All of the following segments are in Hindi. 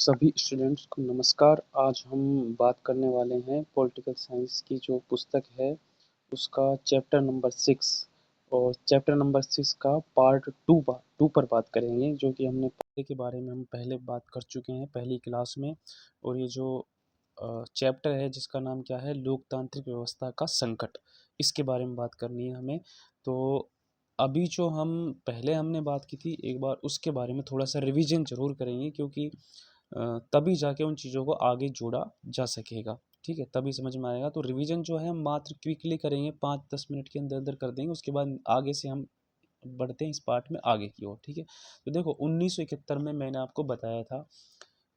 सभी स्टूडेंट्स को नमस्कार। आज हम बात करने वाले हैं पॉलिटिकल साइंस की जो पुस्तक है उसका चैप्टर नंबर 6 और चैप्टर नंबर 6 का पार्ट 2 पर बात करेंगे, जो कि हमने पढ़ने के बारे में हम पहले बात कर चुके हैं पहली क्लास में। और ये जो चैप्टर है जिसका नाम क्या है, लोकतांत्रिक व्यवस्था का संकट, इसके बारे में बात करनी है हमें। तो अभी जो हम पहले हमने बात की थी एक बार उसके बारे में थोड़ा सा रिवीजन जरूर करेंगे, क्योंकि तभी जाके उन चीज़ों को आगे जोड़ा जा सकेगा। ठीक है, तभी समझ में आएगा। तो रिवीजन जो है हम मात्र क्विकली करेंगे, 5-10 मिनट के अंदर अंदर कर देंगे। उसके बाद आगे से हम बढ़ते हैं इस पार्ट में आगे की ओर। ठीक है, तो देखो 1971 में मैंने आपको बताया था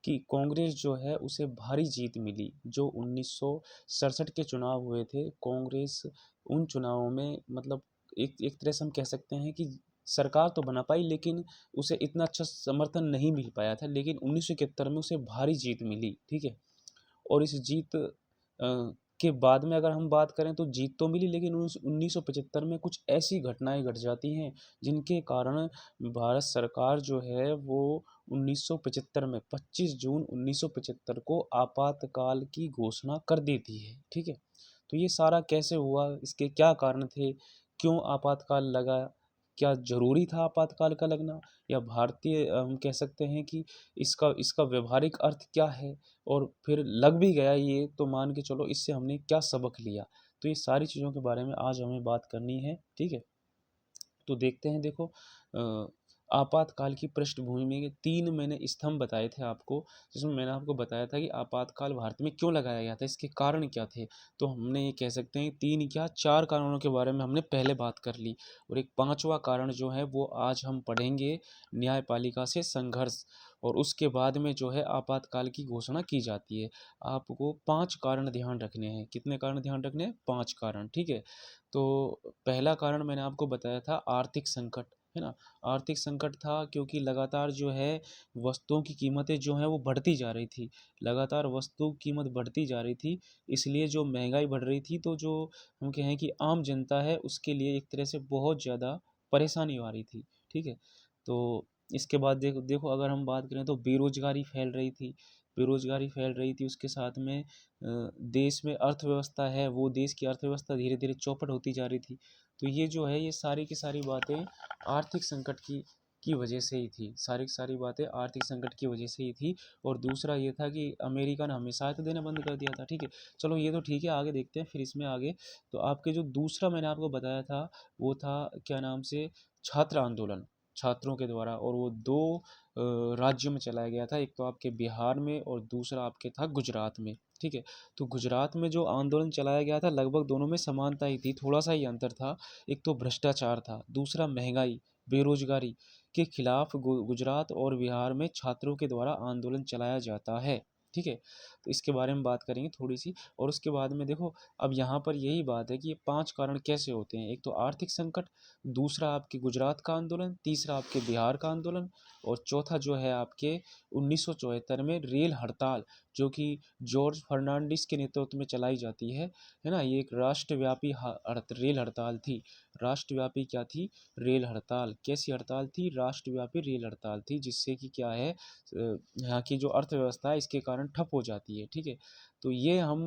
कि कांग्रेस जो है उसे भारी जीत मिली। जो 1967 के चुनाव हुए थे, कांग्रेस उन चुनावों में मतलब एक तरह से हम कह सकते हैं कि सरकार तो बना पाई, लेकिन उसे इतना अच्छा समर्थन नहीं मिल पाया था। लेकिन 1971 में उसे भारी जीत मिली। ठीक है, और इस जीत के बाद में अगर हम बात करें तो जीत तो मिली, लेकिन 1975 में कुछ ऐसी घटनाएं घट जाती हैं जिनके कारण भारत सरकार जो है वो 1975 में 25 जून 1975 को आपातकाल की घोषणा कर देती है। ठीक है, तो ये सारा कैसे हुआ, इसके क्या कारण थे, क्यों आपातकाल लगा, क्या ज़रूरी था आपातकाल का लगना, या भारतीय हम कह सकते हैं कि इसका इसका व्यवहारिक अर्थ क्या है, और फिर लग भी गया ये तो मान के चलो इससे हमने क्या सबक लिया। तो ये सारी चीज़ों के बारे में आज हमें बात करनी है। ठीक है, तो देखते हैं। देखो आपातकाल की पृष्ठभूमि में 3 मैंने स्तंभ बताए थे आपको, जिसमें मैंने आपको बताया था कि आपातकाल भारत में क्यों लगाया गया था, इसके कारण क्या थे। तो हमने ये कह सकते हैं 3 क्या 4 कारणों के बारे में हमने पहले बात कर ली, और एक 5वां कारण जो है वो आज हम पढ़ेंगे, न्यायपालिका से संघर्ष। और उसके बाद में जो है आपातकाल की घोषणा की जाती है। आपको 5 कारण ध्यान रखने हैं। कितने कारण ध्यान रखने हैं? 5 कारण। ठीक है, तो पहला कारण मैंने आपको बताया था आर्थिक संकट, है ना। आर्थिक संकट था क्योंकि लगातार जो है वस्तुओं की कीमतें जो हैं वो बढ़ती जा रही थी। लगातार वस्तु की कीमत बढ़ती जा रही थी, इसलिए जो महंगाई बढ़ रही थी, तो जो हम कहें कि आम जनता है उसके लिए एक तरह से बहुत ज़्यादा परेशानी आ रही थी। ठीक है, तो इसके बाद देखो देखो अगर हम बात करें तो बेरोजगारी फैल रही थी। बेरोजगारी फैल रही थी, उसके साथ में देश में अर्थव्यवस्था है, वो देश की अर्थव्यवस्था धीरे धीरे चौपट होती जा रही थी। तो ये जो है ये सारी की सारी बातें आर्थिक संकट की वजह से ही थी। सारी की सारी बातें आर्थिक संकट की वजह से ही थी। और दूसरा ये था कि अमेरिका ने हमें सहायता देना बंद कर दिया था। ठीक है, चलो ये तो ठीक है, आगे देखते हैं फिर इसमें आगे। तो आपके जो दूसरा मैंने आपको बताया था वो था क्या नाम से, छात्र आंदोलन, छात्रों के द्वारा। और वो 2 राज्यों में चलाया गया था, एक तो आपके बिहार में और दूसरा आपके था गुजरात में। ठीक है, तो गुजरात में जो आंदोलन चलाया गया था लगभग दोनों में समानता ही थी, थोड़ा सा ही अंतर था। एक तो भ्रष्टाचार था, दूसरा महंगाई, बेरोजगारी के खिलाफ गुजरात और बिहार में छात्रों के द्वारा आंदोलन चलाया जाता है। ठीक है, तो इसके बारे में बात करेंगे थोड़ी सी। और उसके बाद में देखो, अब यहाँ पर यही बात है कि ये 5 कारण कैसे होते हैं। एक तो आर्थिक संकट, दूसरा आपके गुजरात का आंदोलन, तीसरा आपके बिहार का आंदोलन, और चौथा जो है आपके 1974 में रेल हड़ताल, जो कि जॉर्ज फर्नांडिस के नेतृत्व में चलाई जाती है ना। ये एक राष्ट्रव्यापी रेल हड़ताल थी। राष्ट्रव्यापी क्या थी? रेल हड़ताल। कैसी हड़ताल थी? राष्ट्रव्यापी रेल हड़ताल थी, जिससे कि क्या है यहाँ की जो अर्थव्यवस्था है इसके कारण ठप हो जाती है। ठीक है, तो ये हम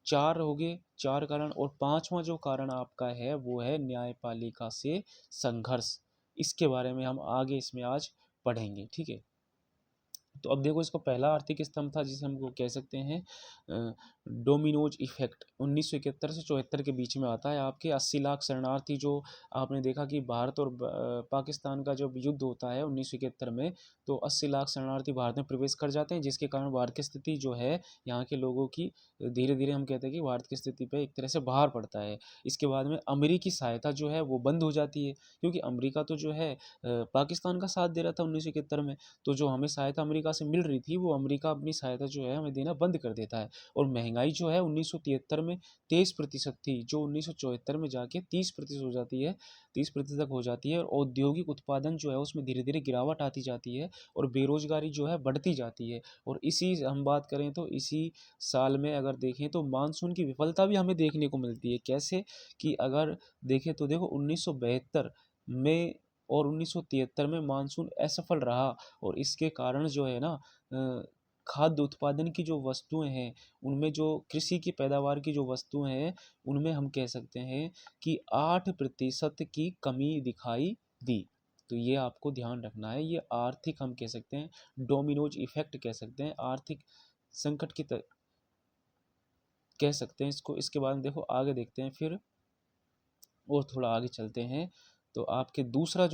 4 हो गए, 4 कारण। और 5वां जो कारण आपका है वो है न्यायपालिका से संघर्ष। इसके बारे में हम आगे इसमें आज पढ़ेंगे। ठीक है, तो अब देखो, इसको पहला आर्थिक स्तंभ था जिसे हम कह सकते हैं डोमिनोज इफेक्ट। 1971 से 74 के बीच में आता है। आपके 80 लाख शरणार्थी, जो आपने देखा कि भारत और पाकिस्तान का जब युद्ध होता है 1971 में, तो 80 लाख शरणार्थी भारत में प्रवेश कर जाते हैं, जिसके कारण भारत की स्थिति जो है यहाँ के लोगों की धीरे धीरे हम कहते हैं कि भारत की स्थिति पर एक तरह से बाहर पड़ता है। इसके बाद में अमेरिकी सहायता जो है वो बंद हो जाती है, क्योंकि अमेरिका तो जो है पाकिस्तान का साथ दे रहा था 1971 में। तो जो हमें सहायता अमेरिका से मिल रही थी, वो अमेरिका अपनी सहायता जो है हमें देना बंद कर देता है। और महंगाई जो है 1973 में 23% थी, जो 1974 में जाके 30% हो जाती है, 30% तक हो जाती है। और औद्योगिक उत्पादन जो है उसमें धीरे धीरे गिरावट आती जाती है, और बेरोजगारी जो है बढ़ती जाती है। और इसी हम बात करें तो इसी साल में अगर देखें तो मानसून की विफलता भी हमें देखने को मिलती है। कैसे कि अगर देखें तो देखो 1972 में और 1973 में मानसून असफल रहा, और इसके कारण जो है ना खाद्य उत्पादन की जो वस्तुएं हैं, उनमें जो कृषि की पैदावार की जो वस्तुएं हैं, उनमें हम कह सकते हैं कि 8% की कमी दिखाई दी। तो ये आपको ध्यान रखना है। ये आर्थिक हम कह सकते हैं, डोमिनोज इफेक्ट कह सकते हैं, आर्थिक संकट की कह सकते हैं इसको। इसके बाद में देखो आगे देखते हैं फिर, और थोड़ा आगे चलते हैं। तो आपके दूसरा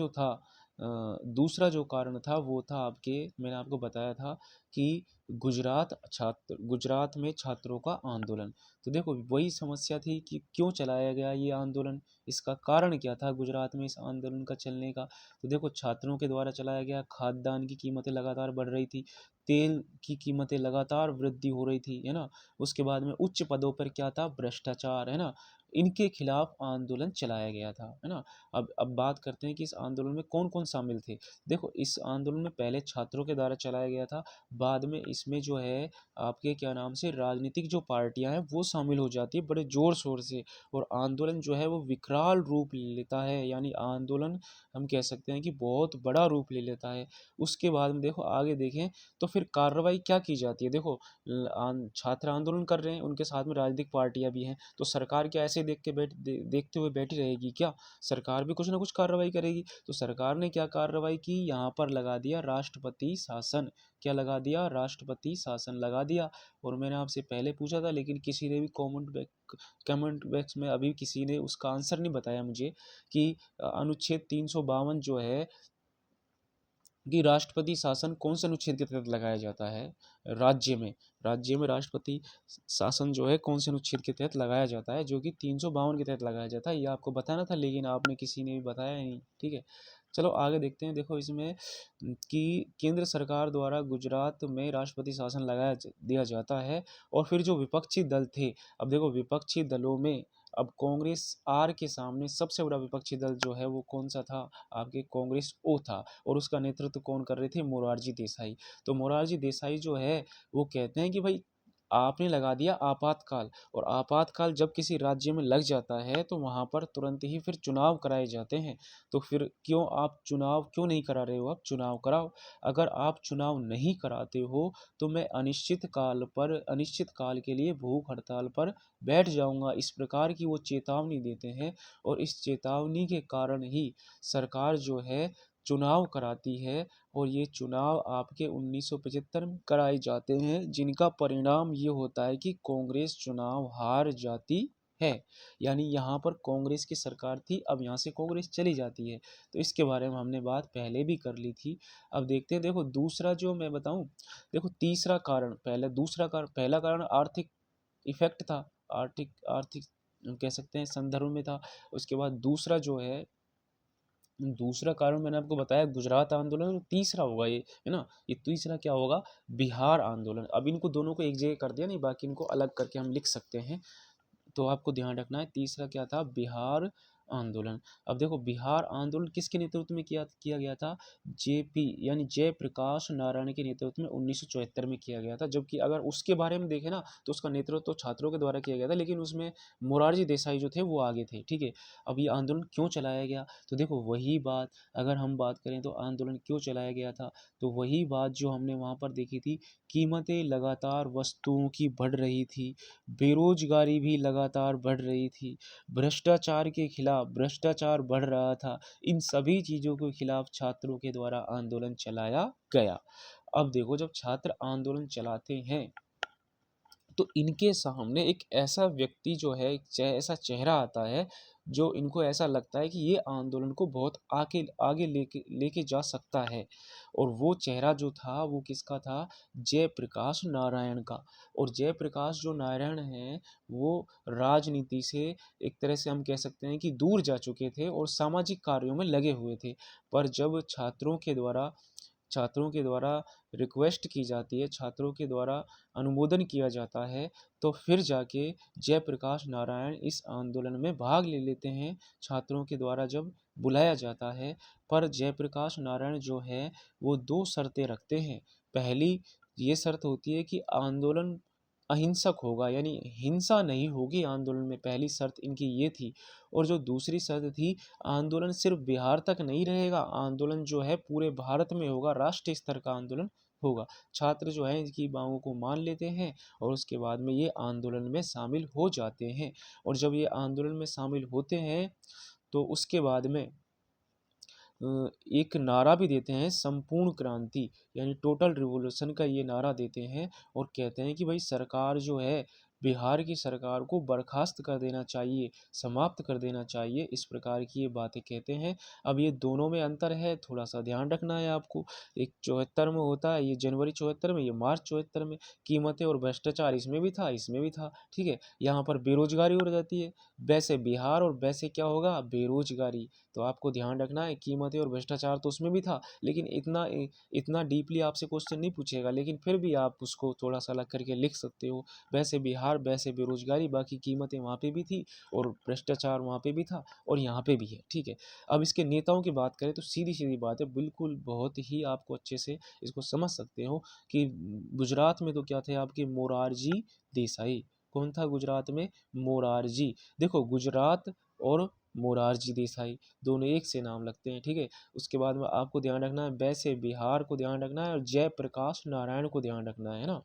जो कारण था वो था आपके, मैंने आपको बताया था कि गुजरात में छात्रों का आंदोलन। तो देखो वही समस्या थी कि क्यों चलाया गया ये आंदोलन, इसका कारण क्या था गुजरात में इस आंदोलन का चलने का। तो देखो छात्रों के द्वारा चलाया गया, खाद्यान्न की कीमतें लगातार बढ़ रही थी, तेल की कीमतें लगातार वृद्धि हो रही थी, है ना। उसके बाद में उच्च पदों पर क्या था, भ्रष्टाचार, है ना। इनके खिलाफ आंदोलन चलाया गया था, है ना। अब बात करते हैं कि इस आंदोलन में कौन कौन शामिल थे। देखो इस आंदोलन में पहले छात्रों के द्वारा चलाया गया था, बाद में इसमें जो है आपके क्या नाम से राजनीतिक जो पार्टियां हैं वो शामिल हो जाती है बड़े जोर शोर से, और आंदोलन जो है वो विकराल रूप ले लेता है, यानी आंदोलन हम कह सकते हैं कि बहुत बड़ा रूप ले लेता है। उसके बाद में देखो आगे देखें तो फिर कार्रवाई क्या की जाती है। देखो छात्र आंदोलन कर रहे हैं, उनके साथ में राजनीतिक पार्टियां भी हैं, तो सरकार क्या ऐसे देखते हुए बैठी रहेगी क्या। सरकार भी कुछ ना कुछ कार्रवाई करेगी। तो सरकार ने क्या कार्रवाई की, यहाँ पर लगा दिया राष्ट्रपति शासन। क्या लगा दिया, राष्ट्रपति शासन लगा दिया। और मैंने आपसे पहले पूछा था, लेकिन किसी ने भी कमेंट बॉक्स में अभी किसी ने उसका आंसर नहीं बताया मुझे, कि अनुच्छेद 352 जो है, कि राष्ट्रपति शासन कौन से अनुच्छेद के तहत लगाया जाता है राज्य में राष्ट्रपति शासन जो है कौन से अनुच्छेद के तहत लगाया जाता है, जो कि 352 के तहत लगाया जाता है। ये आपको बताना था, लेकिन आपने किसी ने भी बताया ही नहीं, ठीक है। चलो आगे देखते हैं। देखो इसमें कि केंद्र सरकार द्वारा गुजरात में राष्ट्रपति शासन दिया जाता है, और फिर जो विपक्षी दल थे, अब देखो विपक्षी दलों में अब कांग्रेस आर के सामने सबसे बड़ा विपक्षी दल जो है वो कौन सा था, आपके कांग्रेस ओ था, और उसका नेतृत्व कौन कर रहे थे, मोरारजी देसाई। तो मोरारजी देसाई जो है वो कहते हैं कि भाई आपने लगा दिया आपातकाल, और आपातकाल जब किसी राज्य में लग जाता है तो वहाँ पर तुरंत ही फिर चुनाव कराए जाते हैं। तो फिर आप चुनाव क्यों नहीं करा रहे हो, आप चुनाव कराओ। अगर आप चुनाव नहीं कराते हो तो मैं अनिश्चित काल के लिए भूख हड़ताल पर बैठ जाऊंगा, इस प्रकार की वो चेतावनी देते हैं। और इस चेतावनी के कारण ही सरकार जो है चुनाव कराती है, और ये चुनाव आपके 1975 में कराए जाते हैं, जिनका परिणाम ये होता है कि कांग्रेस चुनाव हार जाती है। यानी यहाँ पर कांग्रेस की सरकार थी, अब यहाँ से कांग्रेस चली जाती है। तो इसके बारे में हमने बात पहले भी कर ली थी। अब देखते हैं, देखो दूसरा जो मैं बताऊं, देखो तीसरा कारण, पहला कारण आर्थिक इफेक्ट था, आर्थिक आर्थिक कह सकते हैं संदर्भ में था। उसके बाद दूसरा कारण मैंने आपको बताया गुजरात आंदोलन, तीसरा होगा ये, है ना। ये तीसरा क्या होगा, बिहार आंदोलन। अब इनको दोनों को एक जगह कर दिया, नहीं बाकी इनको अलग करके हम लिख सकते हैं। तो आपको ध्यान रखना है, तीसरा क्या था, बिहार आंदोलन। अब देखो बिहार आंदोलन किसके नेतृत्व में किया गया था, जेपी यानी जयप्रकाश नारायण के नेतृत्व में 1974 में किया गया था। जबकि अगर उसके बारे में देखें ना, तो उसका नेतृत्व तो छात्रों के द्वारा किया गया था, लेकिन उसमें मोरारजी देसाई जो थे वो आगे थे, ठीक है। अब ये आंदोलन क्यों चलाया गया, तो देखो वही बात, अगर हम बात करें तो आंदोलन क्यों चलाया गया था, तो वही बात जो हमने वहाँ पर देखी थी, कीमतें लगातार वस्तुओं की बढ़ रही थी, बेरोजगारी भी लगातार बढ़ रही थी, भ्रष्टाचार बढ़ रहा था। इन सभी चीज़ों के खिलाफ छात्रों के द्वारा आंदोलन चलाया गया। अब देखो जब छात्र आंदोलन चलाते हैं तो इनके सामने एक ऐसा व्यक्ति जो है, ऐसा चेहरा आता है, जो इनको ऐसा लगता है कि ये आंदोलन को बहुत आगे आगे लेके लेके जा सकता है। और वो चेहरा जो था वो किसका था, जयप्रकाश नारायण का। और जयप्रकाश जो नारायण हैं वो राजनीति से एक तरह से हम कह सकते हैं कि दूर जा चुके थे और सामाजिक कार्यों में लगे हुए थे। पर जब छात्रों के द्वारा रिक्वेस्ट की जाती है, छात्रों के द्वारा अनुमोदन किया जाता है, तो फिर जाके जयप्रकाश नारायण इस आंदोलन में भाग ले लेते हैं, छात्रों के द्वारा जब बुलाया जाता है। पर जयप्रकाश नारायण जो है वो दो शर्तें रखते हैं। पहली ये शर्त होती है कि आंदोलन अहिंसक होगा, यानी हिंसा नहीं होगी आंदोलन में, पहली शर्त इनकी ये थी। और जो दूसरी शर्त थी, आंदोलन सिर्फ बिहार तक नहीं रहेगा, आंदोलन जो है पूरे भारत में होगा, राष्ट्रीय स्तर का आंदोलन होगा। छात्र जो है इनकी मांगों को मान लेते हैं और उसके बाद में ये आंदोलन में शामिल हो जाते हैं। और जब ये आंदोलन में शामिल होते हैं तो उसके बाद में एक नारा भी देते हैं, संपूर्ण क्रांति यानी टोटल रिवॉल्यूशन का ये नारा देते हैं और कहते हैं कि भाई सरकार जो है, बिहार की सरकार को बर्खास्त कर देना चाहिए, समाप्त कर देना चाहिए, इस प्रकार की ये बातें कहते हैं। अब ये दोनों में अंतर है, थोड़ा सा ध्यान रखना है आपको। एक 74 में होता है, ये जनवरी 74 में, ये मार्च 74 में। कीमतें और भ्रष्टाचार इसमें भी था, इसमें भी था, ठीक है। यहाँ पर बेरोजगारी हो जाती है, वैसे बिहार और वैसे क्या होगा, बेरोजगारी। तो आपको ध्यान रखना है, कीमतें और भ्रष्टाचार तो उसमें भी था, लेकिन इतना डीपली आपसे क्वेश्चन नहीं पूछेगा, लेकिन फिर भी आप उसको थोड़ा सा अलग करके लिख सकते हो। वैसे बिहार, वैसे बेरोजगारी, बाकी कीमतें वहाँ पे भी थी और भ्रष्टाचार वहाँ पे भी था और यहाँ पे भी है, ठीक है। अब इसके नेताओं की बात करें तो सीधी सीधी बात है, बिल्कुल बहुत ही आपको अच्छे से इसको समझ सकते हो कि गुजरात में तो क्या थे आपके, मोरारजी देसाई। कौन था गुजरात में, मोरारजी। देखो गुजरात और मोरारजी देसाई दोनों एक से नाम लगते हैं, ठीक है। उसके बाद में आपको ध्यान रखना है, वैसे बिहार को ध्यान रखना है और जयप्रकाश नारायण को ध्यान रखना है ना।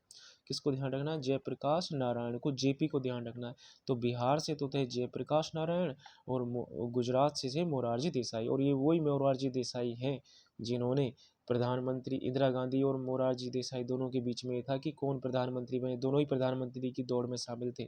किसको ध्यान रखना है, जयप्रकाश नारायण को, जेपी को ध्यान रखना है। तो बिहार से तो थे जयप्रकाश नारायण और गुजरात से थे मोरारजी देसाई। और ये वही मोरारजी देसाई हैं जिन्होंने प्रधानमंत्री, इंदिरा गांधी और मोरारजी देसाई दोनों के बीच में ये था कि कौन प्रधानमंत्री बने, दोनों ही प्रधानमंत्री की दौड़ में शामिल थे।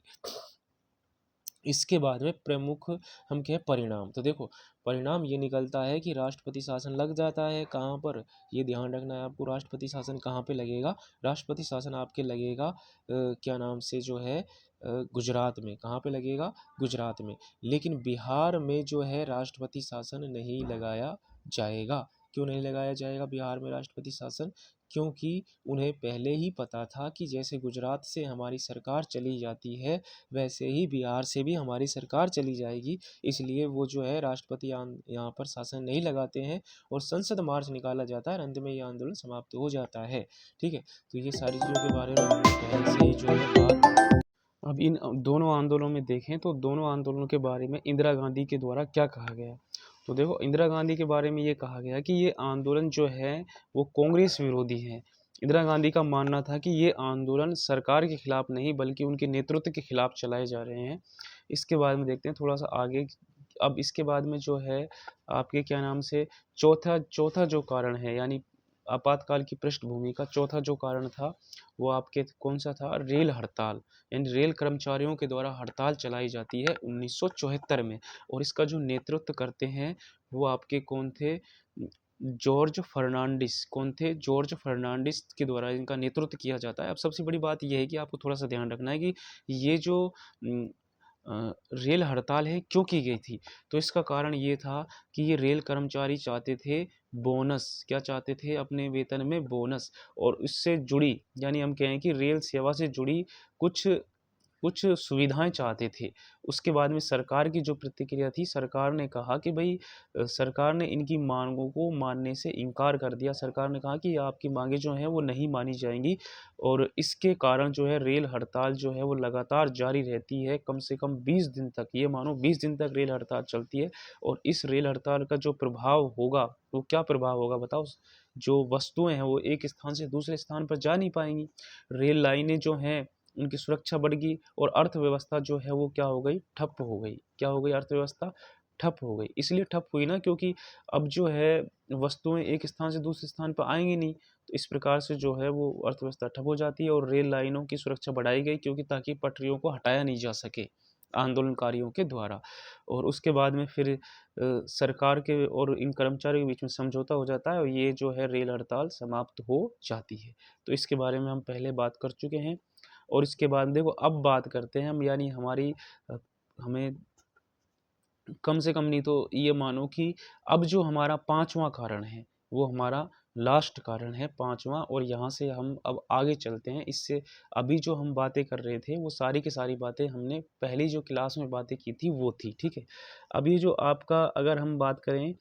इसके बाद में प्रमुख हम कहें परिणाम, तो देखो परिणाम ये निकलता है कि राष्ट्रपति शासन लग जाता है। कहाँ पर, ये ध्यान रखना है आपको, राष्ट्रपति शासन कहाँ पे लगेगा, राष्ट्रपति शासन आपके लगेगा क्या नाम से जो है गुजरात में। कहाँ पे लगेगा, गुजरात में। लेकिन बिहार में जो है राष्ट्रपति शासन नहीं लगाया जाएगा। क्यों नहीं लगाया जाएगा बिहार में राष्ट्रपति शासन, क्योंकि उन्हें पहले ही पता था कि जैसे गुजरात से हमारी सरकार चली जाती है, वैसे ही बिहार से भी हमारी सरकार चली जाएगी। इसलिए वो जो है राष्ट्रपति यहाँ पर शासन नहीं लगाते हैं और संसद मार्च निकाला जाता है और अंत में ये आंदोलन समाप्त हो जाता है, ठीक है। तो ये सारी चीज़ों के बारे में हमने पहले से ही जो है बात। अब इन दोनों आंदोलनों में देखें तो दोनों आंदोलनों के बारे में इंदिरा गांधी के द्वारा क्या कहा गया। तो देखो इंदिरा गांधी के बारे में ये कहा गया कि ये आंदोलन जो है वो कांग्रेस विरोधी है। इंदिरा गांधी का मानना था कि ये आंदोलन सरकार के खिलाफ नहीं बल्कि उनके नेतृत्व के खिलाफ चलाए जा रहे हैं। इसके बाद में देखते हैं थोड़ा सा आगे। अब इसके बाद में जो है आपके क्या नाम से चौथा चौथा जो कारण है, यानी आपातकाल की पृष्ठभूमि का चौथा जो कारण था वो आपके कौन सा था, रेल हड़ताल। यानी रेल कर्मचारियों के द्वारा हड़ताल चलाई जाती है 1974 में। और इसका जो नेतृत्व करते हैं वो आपके कौन थे, जॉर्ज फर्नांडिस। कौन थे, जॉर्ज फर्नांडिस के द्वारा इनका नेतृत्व किया जाता है। अब सबसे बड़ी बात यह है कि आपको थोड़ा सा ध्यान रखना है कि ये जो रेल हड़ताल है क्यों की गई थी। तो इसका कारण ये था कि ये रेल कर्मचारी चाहते थे बोनस। क्या चाहते थे, अपने वेतन में बोनस। और इससे जुड़ी, यानी हम कहें कि रेल सेवा से जुड़ी कुछ कुछ सुविधाएं चाहते थे। उसके बाद में सरकार की जो प्रतिक्रिया थी, सरकार ने कहा कि भाई सरकार ने इनकी मांगों को मानने से इनकार कर दिया। सरकार ने कहा कि आपकी मांगें जो हैं वो नहीं मानी जाएंगी और इसके कारण जो है रेल हड़ताल जो है वो लगातार जारी रहती है, कम से कम 20 दिन तक। ये मानो 20 दिन तक रेल हड़ताल चलती है। और इस रेल हड़ताल का जो प्रभाव होगा वो क्या प्रभाव होगा बताओ। जो वस्तुएं हैं वो एक स्थान से दूसरे स्थान पर जा नहीं पाएंगी। रेल लाइनें जो हैं उनकी सुरक्षा बढ़ गई और अर्थव्यवस्था जो है वो क्या हो गई, ठप हो गई। क्या हो गई, अर्थव्यवस्था ठप हो गई। इसलिए ठप हुई ना क्योंकि अब जो है वस्तुएं एक स्थान से दूसरे स्थान पर आएंगी नहीं। तो इस प्रकार से जो है वो अर्थव्यवस्था ठप हो जाती है और रेल लाइनों की सुरक्षा बढ़ाई गई क्योंकि ताकि पटरियों को हटाया नहीं जा सके आंदोलनकारियों के द्वारा। और उसके बाद में फिर सरकार के और इन कर्मचारियों के बीच में समझौता हो जाता है और ये जो है रेल हड़ताल समाप्त हो जाती है। तो इसके बारे में हम पहले बात कर चुके हैं। और इसके बाद देखो अब बात करते हैं हम, यानी हमारी हमें कम से कम नहीं तो ये मानो कि अब जो हमारा पांचवा कारण है वो हमारा लास्ट कारण है, पांचवा। और यहाँ से हम अब आगे चलते हैं। इससे अभी जो हम बातें कर रहे थे वो सारी की सारी बातें हमने पहली जो क्लास में बातें की थी वो थी, ठीक है। अभी जो आपका अगर हम बात करें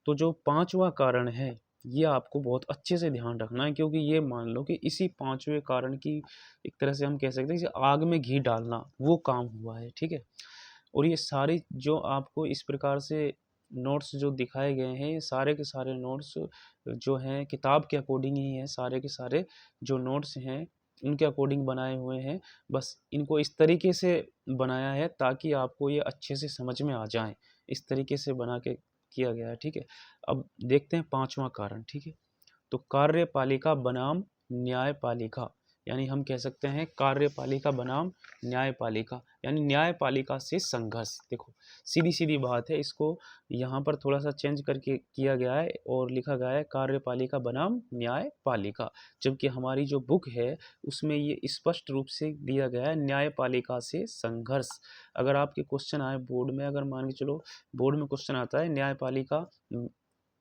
तो जो पांचवा कारण है ये आपको बहुत अच्छे से ध्यान रखना है क्योंकि ये मान लो कि इसी पांचवें कारण की एक तरह से हम कह सकते हैं कि आग में घी डालना वो काम हुआ है, ठीक है। और ये सारी जो आपको इस प्रकार से नोट्स जो दिखाए गए हैं ये सारे के सारे नोट्स जो हैं किताब के अकॉर्डिंग ही हैं, सारे के सारे जो नोट्स हैं उनके अकॉर्डिंग बनाए हुए हैं। बस इनको इस तरीके से बनाया है ताकि आपको ये अच्छे से समझ में आ जाए, इस तरीके से बना के किया गया है, ठीक है। अब देखते हैं पांचवा कारण, ठीक है। तो कार्यपालिका बनाम न्यायपालिका, यानी हम कह सकते हैं कार्यपालिका बनाम न्यायपालिका, यानी न्यायपालिका से संघर्ष। देखो सीधी सीधी बात है, इसको यहाँ पर थोड़ा सा चेंज करके किया गया है और लिखा गया है कार्यपालिका बनाम न्यायपालिका, जबकि हमारी जो बुक है उसमें ये स्पष्ट रूप से दिया गया है न्यायपालिका से संघर्ष। अगर आपके क्वेश्चन आए बोर्ड में, अगर मान के चलो बोर्ड में क्वेश्चन आता है न्यायपालिका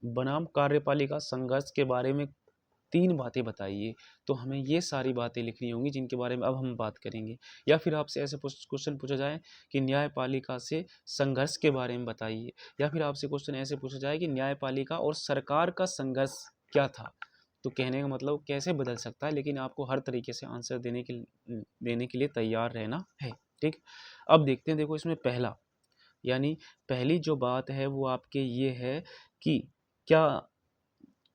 बनाम कार्यपालिका संघर्ष के बारे में 3 बातें बताइए, तो हमें ये सारी बातें लिखनी होंगी जिनके बारे में अब हम बात करेंगे। या फिर आपसे ऐसे क्वेश्चन पूछा जाए कि न्यायपालिका से संघर्ष के बारे में बताइए, या फिर आपसे क्वेश्चन ऐसे पूछा जाए कि न्यायपालिका और सरकार का संघर्ष क्या था। तो कहने का मतलब कैसे बदल सकता है, लेकिन आपको हर तरीके से आंसर देने के लिए तैयार रहना है, ठीक। अब देखते हैं, देखो इसमें पहला, यानी पहली जो बात है वो आपके ये है कि क्या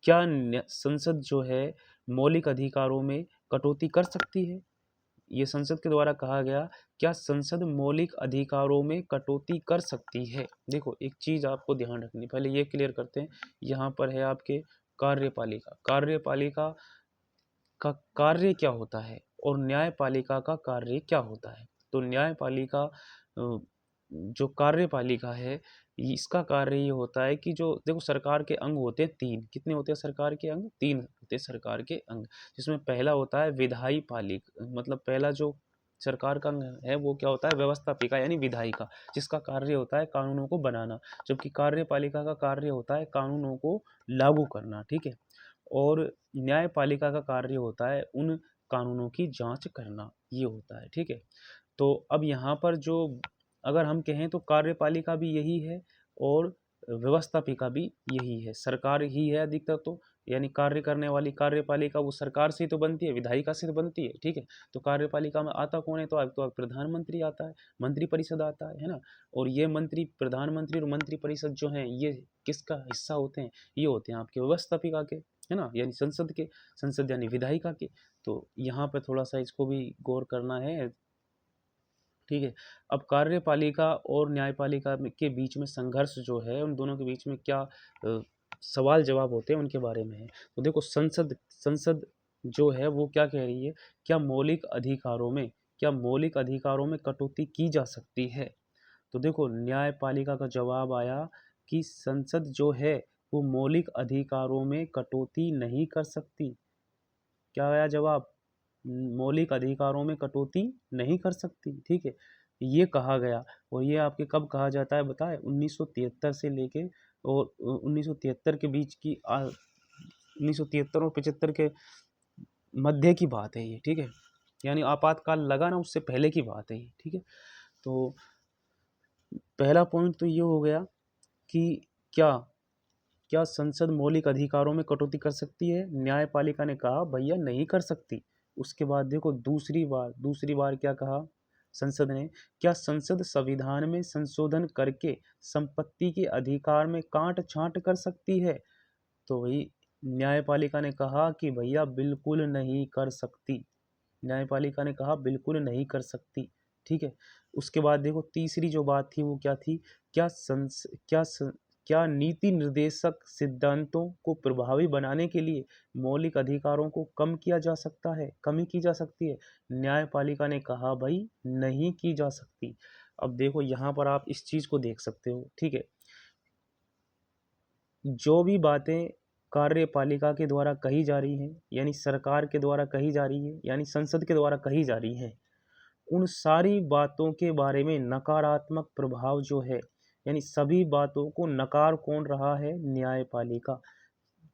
क्या संसद जो है मौलिक अधिकारों में कटौती कर सकती है। ये संसद के द्वारा कहा गया, क्या संसद मौलिक अधिकारों में कटौती कर सकती है। देखो एक चीज आपको ध्यान रखनी, पहले ये क्लियर करते हैं। यहाँ पर है आपके कार्यपालिका, कार्यपालिका का कार्य क्या होता है और न्यायपालिका का कार्य क्या होता है। तो न्यायपालिका जो कार्यपालिका है इसका कार्य ये होता है कि जो देखो सरकार के अंग होते हैं 3, कितने होते हैं सरकार के अंग, 3 होते हैं सरकार के अंग, जिसमें पहला होता है विधायी पालिक, मतलब पहला जो सरकार का अंग है वो क्या होता है व्यवस्थापिका यानी विधायिका, जिसका कार्य होता है कानूनों को बनाना, जबकि कार्यपालिका का कार्य होता है कानूनों को लागू करना, ठीक है। और न्यायपालिका का कार्य होता है उन कानूनों की जांच करना, ये होता है, ठीक है। तो अब यहाँ पर जो अगर हम कहें तो कार्यपालिका भी यही है और व्यवस्थापिका भी यही है, सरकार ही है अधिकतर, तो यानी कार्य करने वाली कार्यपालिका वो सरकार से तो बनती है, विधायिका से तो बनती है, ठीक है। तो कार्यपालिका में आता कौन है, तो प्रधानमंत्री आता है, मंत्री परिषद आता है ना। और ये मंत्री, प्रधानमंत्री और मंत्री परिषद जो है ये किसका हिस्सा होते हैं, ये होते हैं आपके व्यवस्थापिका के, है ना, यानी संसद के, संसद यानी विधायिका के। तो यहाँ पे थोड़ा सा इसको भी गौर करना है, ठीक है। अब कार्यपालिका और न्यायपालिका के बीच में संघर्ष जो है, उन दोनों के बीच में क्या सवाल जवाब होते हैं उनके बारे में है। तो देखो संसद संसद जो है वो क्या कह रही है, क्या मौलिक अधिकारों में कटौती की जा सकती है। तो देखो न्यायपालिका का जवाब आया कि संसद जो है वो मौलिक अधिकारों में कटौती नहीं कर सकती। क्या आया जवाब, मौलिक अधिकारों में कटौती नहीं कर सकती, ठीक है, ये कहा गया। और ये आपके कब कहा जाता है बताए, 1973 से लेके और 1973 के बीच की 1973 और 75 के मध्य की बात है ये, ठीक है, यानी आपातकाल लगा ना उससे पहले की बात है ये, ठीक है। तो पहला पॉइंट तो ये हो गया कि क्या क्या संसद मौलिक अधिकारों में कटौती कर सकती है, न्यायपालिका ने कहा भैया नहीं कर सकती। उसके बाद देखो दूसरी बार क्या कहा संसद ने, क्या संसद संविधान में संशोधन करके संपत्ति के अधिकार में काट छांट कर सकती है। तो वही न्यायपालिका ने कहा कि भैया बिल्कुल नहीं कर सकती, न्यायपालिका ने कहा बिल्कुल नहीं कर सकती, ठीक है। उसके बाद देखो तीसरी जो बात थी वो क्या थी, क्या संस क्या स, क्या नीति निर्देशक सिद्धांतों को प्रभावी बनाने के लिए मौलिक अधिकारों को कमी की जा सकती है। न्यायपालिका ने कहा भाई नहीं की जा सकती। अब देखो यहाँ पर आप इस चीज को देख सकते हो, ठीक है, जो भी बातें कार्यपालिका के द्वारा कही जा रही हैं, यानी सरकार के द्वारा कही जा रही है, यानी संसद के द्वारा कही जा रही हैं, उन सारी बातों के बारे में नकारात्मक प्रभाव जो है, यानी सभी बातों को नकार कौन रहा है, न्यायपालिका।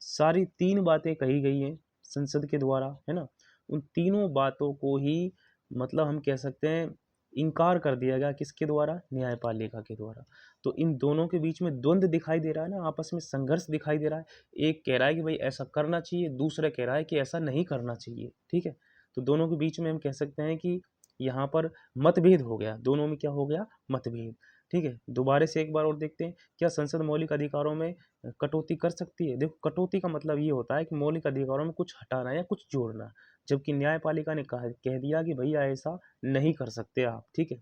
सारी 3 बातें कही गई हैं संसद के द्वारा, है ना, उन तीनों बातों को ही मतलब हम कह सकते हैं इनकार कर दिया गया, किसके द्वारा, न्यायपालिका के द्वारा। तो इन दोनों के बीच में द्वंद्व दिखाई दे रहा है ना, आपस में संघर्ष दिखाई दे रहा है। एक कह रहा है कि भाई ऐसा करना चाहिए, दूसरा कह रहा है कि ऐसा नहीं करना चाहिए, ठीक है। तो दोनों के बीच में हम कह सकते हैं कि यहाँ पर मतभेद हो गया, दोनों में क्या हो गया, मतभेद। ठीक है, दोबारा से एक बार और देखते हैं, क्या संसद मौलिक अधिकारों में कटौती कर सकती है? देखो, कटौती का मतलब ये होता है कि मौलिक अधिकारों में कुछ हटाना या कुछ जोड़ना, जबकि न्यायपालिका ने कह दिया कि भैया ऐसा नहीं कर सकते आप। ठीक है,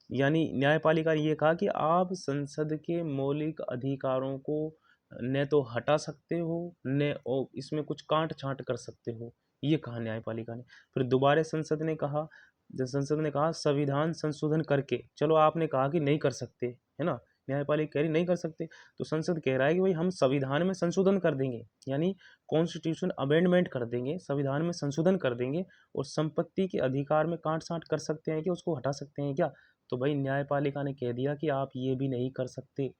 यानी न्यायपालिका ने ये कहा कि आप संसद के मौलिक अधिकारों को न तो हटा सकते हो, न और इसमें कुछ काट छांट कर सकते हो, ये कहा न्यायपालिका ने। फिर दोबारा संसद ने कहा संविधान संशोधन करके, चलो आपने कहा कि नहीं कर सकते, है ना, न्यायपालिका कह रही नहीं कर सकते, तो संसद कह रहा है कि भाई हम संविधान में संशोधन कर देंगे, यानी कॉन्स्टिट्यूशन अमेंडमेंट कर देंगे, संविधान में संशोधन कर देंगे, और संपत्ति के अधिकार में काट छांट कर सकते हैं कि उसको हटा सकते हैं क्या? तो भाई न्यायपालिका ने कह दिया कि आप ये भी नहीं कर सकते,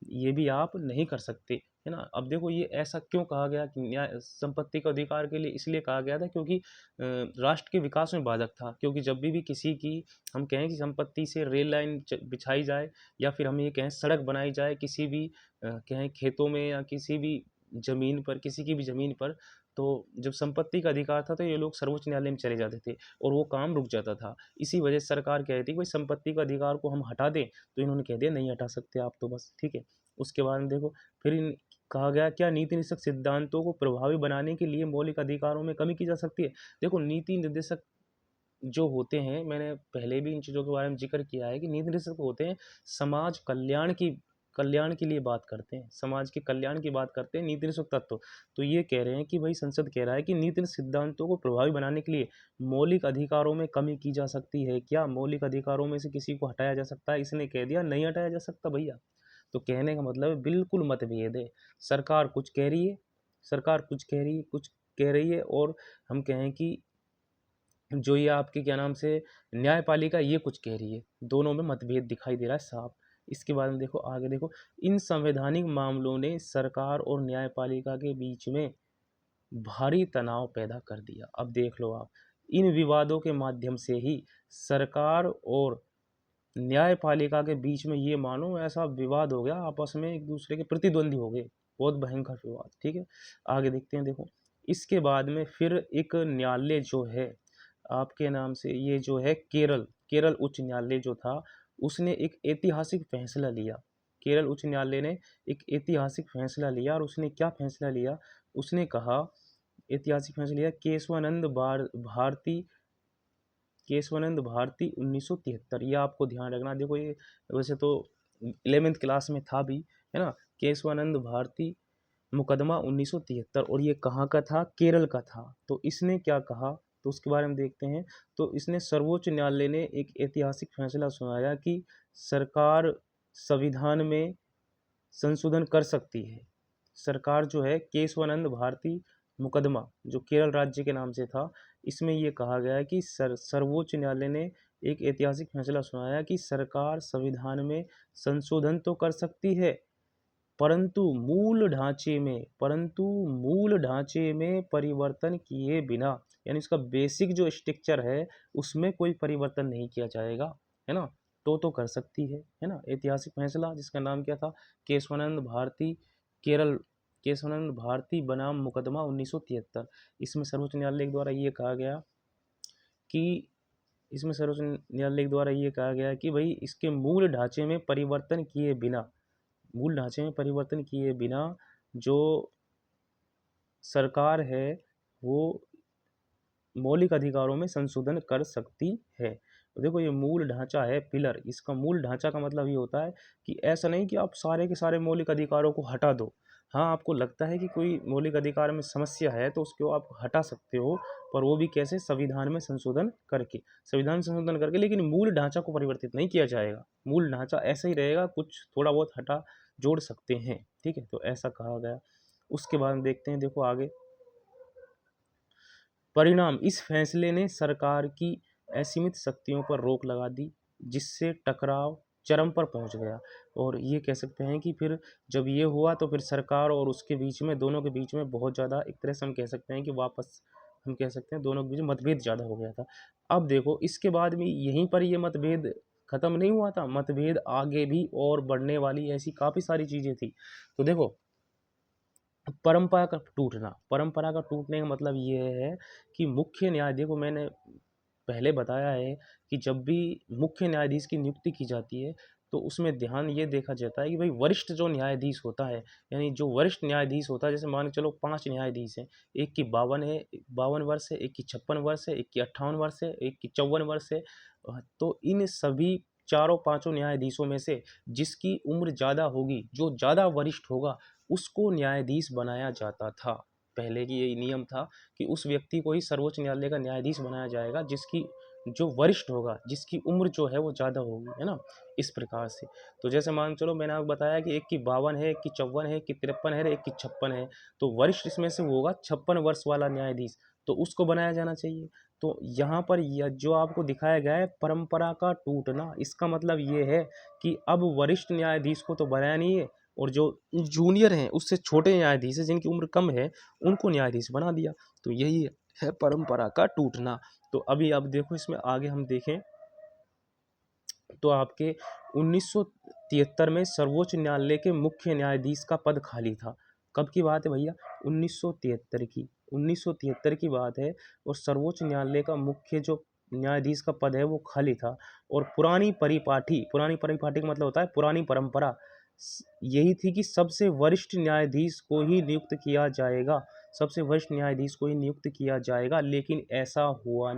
ये भी आप नहीं कर सकते, है ना। अब देखो ये ऐसा क्यों कहा गया कि न्याय संपत्ति के अधिकार के लिए, इसलिए कहा गया था क्योंकि राष्ट्र के विकास में बाधक था, क्योंकि जब भी किसी की हम कहें कि संपत्ति से रेल लाइन बिछाई जाए, या फिर हम ये कहें सड़क बनाई जाए किसी भी कहें खेतों में या किसी भी जमीन पर, किसी की भी जमीन पर, तो जब संपत्ति का अधिकार था तो ये लोग सर्वोच्च न्यायालय में चले जाते थे और वो काम रुक जाता था। इसी वजह से सरकार कह रही थी कि भाई संपत्ति का अधिकार को हम हटा दें, तो इन्होंने कह दिया नहीं हटा सकते आप तो बस। ठीक है, उसके बाद में देखो फिर कहा गया क्या नीति निर्देशक सिद्धांतों को प्रभावी बनाने के लिए मौलिक अधिकारों में कमी की जा सकती है? देखो नीति निर्देशक जो होते हैं, मैंने पहले भी इन चीज़ों के बारे में जिक्र किया है कि नीति निर्देशक होते हैं समाज कल्याण के लिए बात करते हैं, समाज के कल्याण की बात करते हैं नीति निर्देशक तत्व। तो ये कह रहे हैं कि भाई संसद कह रहा है कि नीति सिद्धांतों को प्रभावी बनाने के लिए मौलिक अधिकारों में कमी की जा सकती है क्या? मौलिक अधिकारों में से किसी को हटाया जा सकता है? इसने कह दिया नहीं हटाया जा सकता भैया। तो कहने का मतलब है बिल्कुल मतभेद है, सरकार कुछ कह रही है, कुछ कह रही है, और हम कहें कि जो ये आपके क्या नाम से न्यायपालिका ये कुछ कह रही है, दोनों में मतभेद दिखाई दे रहा है साफ। इसके बाद में देखो आगे देखो, इन संवैधानिक मामलों ने सरकार और न्यायपालिका के बीच में भारी तनाव पैदा कर दिया। अब देख लो आप, इन विवादों के माध्यम से ही सरकार और न्यायपालिका के बीच में ये मानो ऐसा विवाद हो गया, आपस में एक दूसरे के प्रतिद्वंदी हो गए, बहुत भयंकर विवाद। ठीक है, आगे देखते हैं। देखो इसके बाद में फिर एक न्यायालय जो है आपके नाम से, ये जो है केरल केरल उच्च न्यायालय जो था, उसने एक ऐतिहासिक फैसला लिया। केरल उच्च न्यायालय ने एक ऐतिहासिक फैसला लिया, और उसने क्या फैसला लिया? उसने कहा, ऐतिहासिक फैसला लिया, केशवानंद भारती 1973, ये आपको ध्यान रखना। देखो ये वैसे तो 11th क्लास में था भी, है ना। केशवानंद भारती मुकदमा 1973, और ये कहाँ का था? केरल का था। तो इसने क्या कहा, तो उसके बारे में देखते हैं। तो इसने सर्वोच्च न्यायालय ने एक ऐतिहासिक फैसला सुनाया कि सरकार संविधान में संशोधन कर सकती है। सरकार जो है केशवानंद भारती मुकदमा जो केरल राज्य के नाम से था, इसमें ये कहा गया है कि सर्वोच्च न्यायालय ने एक ऐतिहासिक फैसला सुनाया कि सरकार संविधान में संशोधन तो कर सकती है, परंतु मूल ढांचे में परिवर्तन किए बिना, यानी इसका बेसिक जो स्ट्रक्चर है उसमें कोई परिवर्तन नहीं किया जाएगा, है ना। तो कर सकती है ना। ऐतिहासिक फैसला जिसका नाम क्या था? केशवानंद भारती, केरल केशवानंद भारती बनाम मुकदमा 1973। इसमें सर्वोच्च न्यायालय द्वारा ये कहा गया कि इसमें सर्वोच्च न्यायालय द्वारा ये कहा गया कि भाई इसके मूल ढांचे में परिवर्तन किए बिना जो सरकार है वो मौलिक अधिकारों में संशोधन कर सकती है। तो देखो ये मूल ढांचा है, पिलर। इसका मूल ढांचा का मतलब ये होता है कि ऐसा नहीं कि आप सारे के सारे मौलिक अधिकारों को हटा दो। हाँ, आपको लगता है कि कोई मौलिक अधिकार में समस्या है तो उसको आप हटा सकते हो, पर वो भी कैसे? संविधान में संविधान संशोधन करके, लेकिन मूल ढांचा को परिवर्तित नहीं किया जाएगा। मूल ढांचा ऐसा ही रहेगा, कुछ थोड़ा बहुत हटा जोड़ सकते हैं। ठीक है, तो ऐसा कहा गया। उसके बाद देखते हैं, देखो आगे परिणाम, इस फैसले ने सरकार की असीमित शक्तियों पर रोक लगा दी, जिससे टकराव चरम पर पहुंच गया। और ये कह सकते हैं कि फिर जब ये हुआ तो फिर सरकार और उसके बीच में, दोनों के बीच में बहुत ज़्यादा, एक तरह से हम कह सकते हैं कि हम कह सकते हैं दोनों के बीच में मतभेद ज़्यादा हो गया था। अब देखो इसके बाद भी यहीं पर ये मतभेद खत्म नहीं हुआ था, मतभेद आगे भी और बढ़ने वाली ऐसी काफ़ी सारी चीज़ें थी। तो देखो परंपरा का टूटने का मतलब ये है कि मुख्य न्याय, देखो मैंने पहले बताया है कि जब भी मुख्य न्यायाधीश की नियुक्ति की जाती है तो उसमें ध्यान ये देखा जाता है कि भाई वरिष्ठ जो न्यायाधीश होता है, यानी जो वरिष्ठ न्यायाधीश होता है, जैसे मान के चलो 5 न्यायाधीश हैं, एक की 52 वर्ष है, एक की 56 वर्ष है, एक की 58 वर्ष है, एक की 54 वर्ष है। तो इन सभी चारों पांचों न्यायाधीशों में से जिसकी उम्र ज़्यादा होगी, जो ज़्यादा वरिष्ठ होगा, उसको न्यायाधीश बनाया जाता था। पहले की यही नियम था कि उस व्यक्ति को ही सर्वोच्च न्यायालय का न्यायाधीश बनाया जाएगा जिसकी जो वरिष्ठ होगा, जिसकी उम्र जो है वो ज़्यादा होगी, है ना? इस प्रकार से। तो जैसे मान चलो मैंने आपको बताया कि एक की 52 है, एक की 54 है, एक की 53 है, एक की 56 है। तो वरिष्ठ इसमें से वो होगा 56 वर्ष वाला न्यायाधीश, तो उसको बनाया जाना चाहिए। तो यहाँ पर यह जो आपको दिखाया गया है परंपरा का टूटना, इसका मतलब ये है कि अब वरिष्ठ न्यायाधीश को तो बनाया नहीं है और जो जूनियर हैं, उससे छोटे न्यायाधीश हैं जिनकी उम्र कम है, उनको न्यायाधीश बना दिया। तो यही है परंपरा का टूटना। तो अभी आप देखो इसमें आगे हम देखें तो आपके 1973 में सर्वोच्च न्यायालय के मुख्य न्यायाधीश का पद खाली था। कब की बात है भैया? 1973 की। 1973 की बात है और सर्वोच्च न्यायालय का मुख्य जो न्यायाधीश का पद है वो खाली था। और पुरानी परिपाटी का मतलब होता है पुरानी परंपरा, यही थी कि सबसे वरिष्ठ न्यायाधीश को ही नियुक्त किया जाएगा, सबसे वरिष्ठ न्यायाधीश को ही नियुक्त किया जाएगा। लेकिन ऐसा हुआ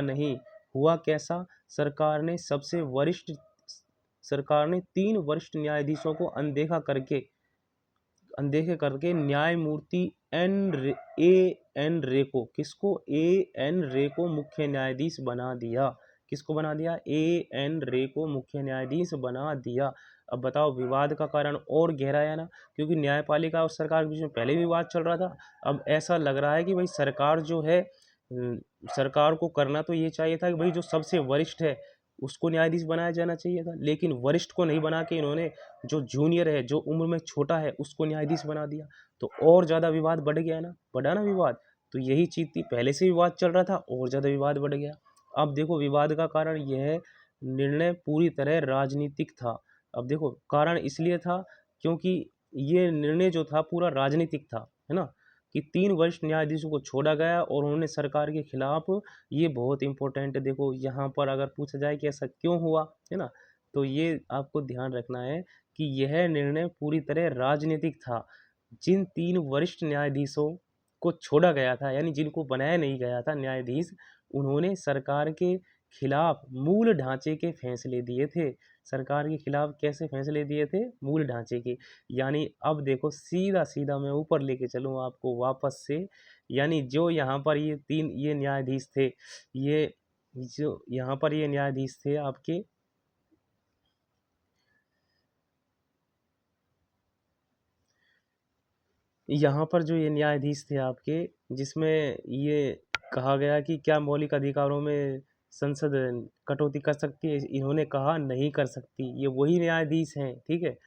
नहीं। हुआ कैसा? सरकार ने 3 वरिष्ठ न्यायाधीशों को अनदेखे करके न्यायमूर्ति ए एन रे को मुख्य न्यायाधीश बना दिया। किसको बना दिया? ए एन रे को मुख्य न्यायाधीश बना दिया। अब बताओ, विवाद का कारण और गहराया ना, क्योंकि न्यायपालिका और सरकार के बीच में पहले भी विवाद चल रहा था। अब ऐसा लग रहा है कि भाई सरकार जो है, सरकार को करना तो ये चाहिए था कि भाई जो सबसे वरिष्ठ है उसको न्यायाधीश बनाया जाना चाहिए था, लेकिन वरिष्ठ को नहीं बना के इन्होंने जो जूनियर है, जो उम्र में छोटा है, उसको न्यायाधीश बना दिया। तो और ज़्यादा विवाद बढ़ गया ना, बढ़ा ना विवाद। तो यही चीज़ थी, पहले से विवाद चल रहा था और ज़्यादा विवाद बढ़ गया। अब देखो विवाद का कारण यह है, निर्णय पूरी तरह राजनीतिक था। अब देखो कारण इसलिए था क्योंकि ये निर्णय जो था पूरा राजनीतिक था, है ना, कि 3 वरिष्ठ न्यायाधीशों को छोड़ा गया और उन्होंने सरकार के खिलाफ, ये बहुत इंपॉर्टेंट है। देखो यहाँ पर अगर पूछा जाए कि ऐसा क्यों हुआ, है ना, तो ये आपको ध्यान रखना है कि यह निर्णय पूरी तरह राजनीतिक था। जिन 3 वरिष्ठ न्यायाधीशों को छोड़ा गया था, यानी जिनको बनाया नहीं गया था न्यायाधीश, उन्होंने सरकार के खिलाफ मूल ढांचे के फैसले दिए थे। सरकार के खिलाफ कैसे फैसले दिए थे? मूल ढांचे के। यानी अब देखो सीधा सीधा मैं ऊपर लेके चलूँ आपको वापस से, यानी जो यहाँ पर ये न्यायाधीश थे, ये जो यहाँ पर ये न्यायाधीश थे आपके, यहाँ पर जो ये न्यायाधीश थे आपके, जिसमें ये कहा गया कि क्या मौलिक अधिकारों में संसद कटौती कर सकती है, इन्होंने कहा नहीं कर सकती। ये वही न्यायाधीश हैं, ठीक है।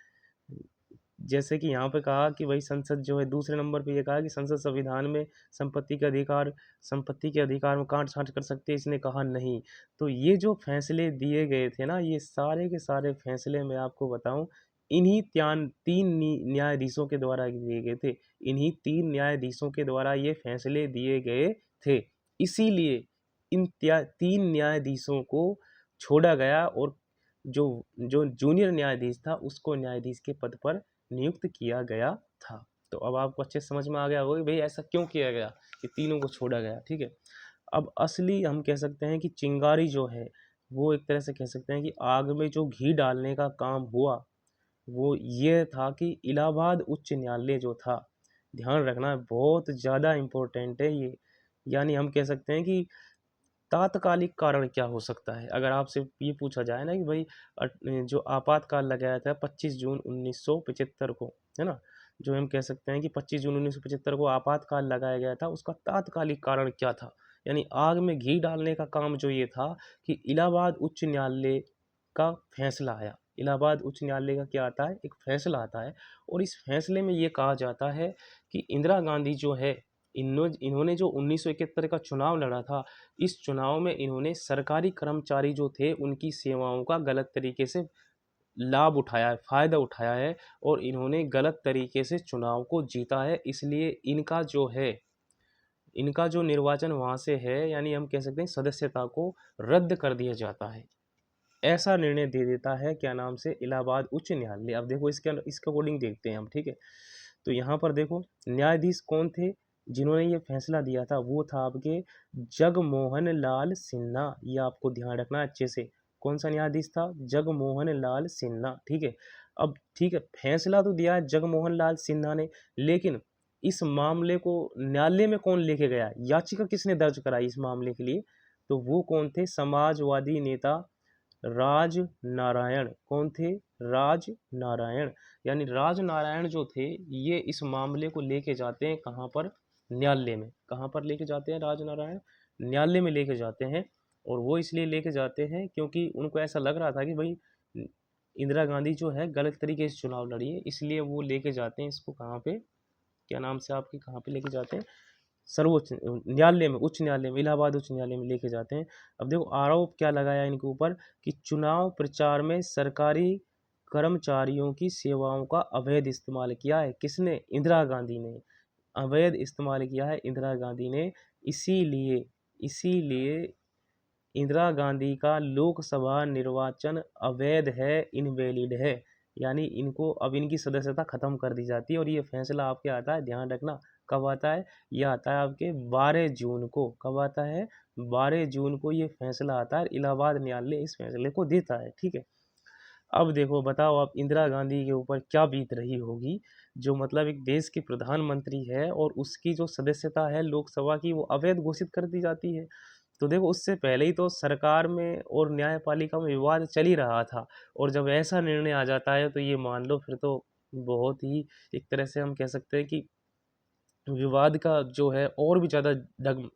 जैसे कि यहाँ पे कहा कि भाई संसद जो है, दूसरे नंबर पे ये कहा कि संसद संविधान में संपत्ति के अधिकार में काट छांट कर सकती है, इसने कहा नहीं। तो ये जो फैसले दिए गए थे ना, ये सारे के सारे फैसले मैं आपको बताऊं, इन्हीं 3 न्यायाधीशों के द्वारा दिए गए थे। इन्हीं 3 न्यायाधीशों के द्वारा ये फैसले दिए गए थे। इसीलिए इन 3 न्यायाधीशों को छोड़ा गया और जो जो जूनियर न्यायाधीश था उसको न्यायाधीश के पद पर नियुक्त किया गया था। तो अब आपको अच्छे समझ में आ गया होगा कि भाई ऐसा क्यों किया गया कि तीनों को छोड़ा गया, ठीक है। अब असली हम कह सकते हैं कि चिंगारी जो है, वो एक तरह से कह सकते हैं कि आग में जो घी डालने का काम हुआ, वो ये था कि इलाहाबाद उच्च न्यायालय जो था, ध्यान रखना बहुत ज़्यादा इम्पोर्टेंट है ये, यानी हम कह सकते हैं कि तात्कालिक कारण क्या हो सकता है। अगर आपसे ये पूछा जाए ना कि भाई जो आपातकाल लगाया था 25 जून 1975 को, है ना, जो हम कह सकते हैं कि 25 जून 1975 को आपातकाल लगाया गया था, उसका तात्कालिक कारण क्या था, यानी आग में घी डालने का काम जो ये था कि इलाहाबाद उच्च न्यायालय का फैसला आया। इलाहाबाद उच्च न्यायालय का क्या आता है? एक फैसला आता है और इस फैसले में ये कहा जाता है कि इंदिरा गांधी जो है, इन्होंने जो 1971 का चुनाव लड़ा था, इस चुनाव में इन्होंने सरकारी कर्मचारी जो थे उनकी सेवाओं का गलत तरीके से लाभ उठाया है, फ़ायदा उठाया है और इन्होंने गलत तरीके से चुनाव को जीता है। इसलिए इनका जो है इनका जो निर्वाचन वहाँ से है, यानी हम कह सकते हैं सदस्यता को रद्द कर दिया जाता है। ऐसा निर्णय दे देता है क्या नाम से, इलाहाबाद उच्च न्यायालय। अब देखो इसके अकॉर्डिंग देखते हैं हम, ठीक है। तो यहाँ पर देखो न्यायाधीश कौन थे जिन्होंने ये फैसला दिया था, वो था आपके जगमोहन लाल सिन्हा। ये आपको ध्यान रखना है अच्छे से, कौन सा न्यायाधीश था, जगमोहन लाल सिन्हा, ठीक है। अब ठीक है, फैसला तो दिया है जगमोहन लाल सिन्हा ने, लेकिन इस मामले को न्यायालय में कौन लेके गया, याचिका किसने दर्ज कराई इस मामले के लिए, तो वो कौन थे, समाजवादी नेता राज नारायण। कौन थे, राज नारायण। यानी राज नारायण जो थे, ये इस मामले को लेके जाते हैं कहाँ पर, न्यायालय में। कहाँ पर लेके जाते हैं राज नारायण, न्यायालय में लेके जाते हैं। और वो इसलिए लेके जाते हैं क्योंकि उनको ऐसा लग रहा था कि भाई इंदिरा गांधी जो है गलत तरीके से चुनाव लड़ी है, इसलिए वो लेके जाते हैं इसको कहाँ पे, क्या नाम से आपके, कहाँ पे लेके जाते हैं, सर्वोच्च न्यायालय में, उच्च न्यायालय में, इलाहाबाद उच्च न्यायालय में लेके जाते हैं। अब देखो आरोप क्या लगाया इनके ऊपर कि चुनाव प्रचार में सरकारी कर्मचारियों की सेवाओं का अवैध इस्तेमाल किया है। किसने, इंदिरा गांधी ने अवैध इस्तेमाल किया है, इंदिरा गांधी ने। इसीलिए इसीलिए इंदिरा गांधी का लोकसभा निर्वाचन अवैध है, इनवैलिड है। यानी इनको अब इनकी सदस्यता खत्म कर दी जाती है। और ये फैसला आपके आता है, ध्यान रखना कब आता है, यह आता है आपके 12 जून को। कब आता है, 12 जून को ये फैसला आता है, इलाहाबाद न्यायालय इस फैसले को देता है, ठीक है। अब देखो बताओ आप, इंदिरा गांधी के ऊपर क्या बीत रही होगी, जो मतलब एक देश की प्रधानमंत्री है और उसकी जो सदस्यता है लोकसभा की वो अवैध घोषित कर दी जाती है। तो देखो उससे पहले ही तो सरकार में और न्यायपालिका में विवाद चल ही रहा था, और जब ऐसा निर्णय आ जाता है तो ये मान लो फिर तो बहुत ही, एक तरह से हम कह सकते हैं कि विवाद का जो है और भी ज़्यादा डग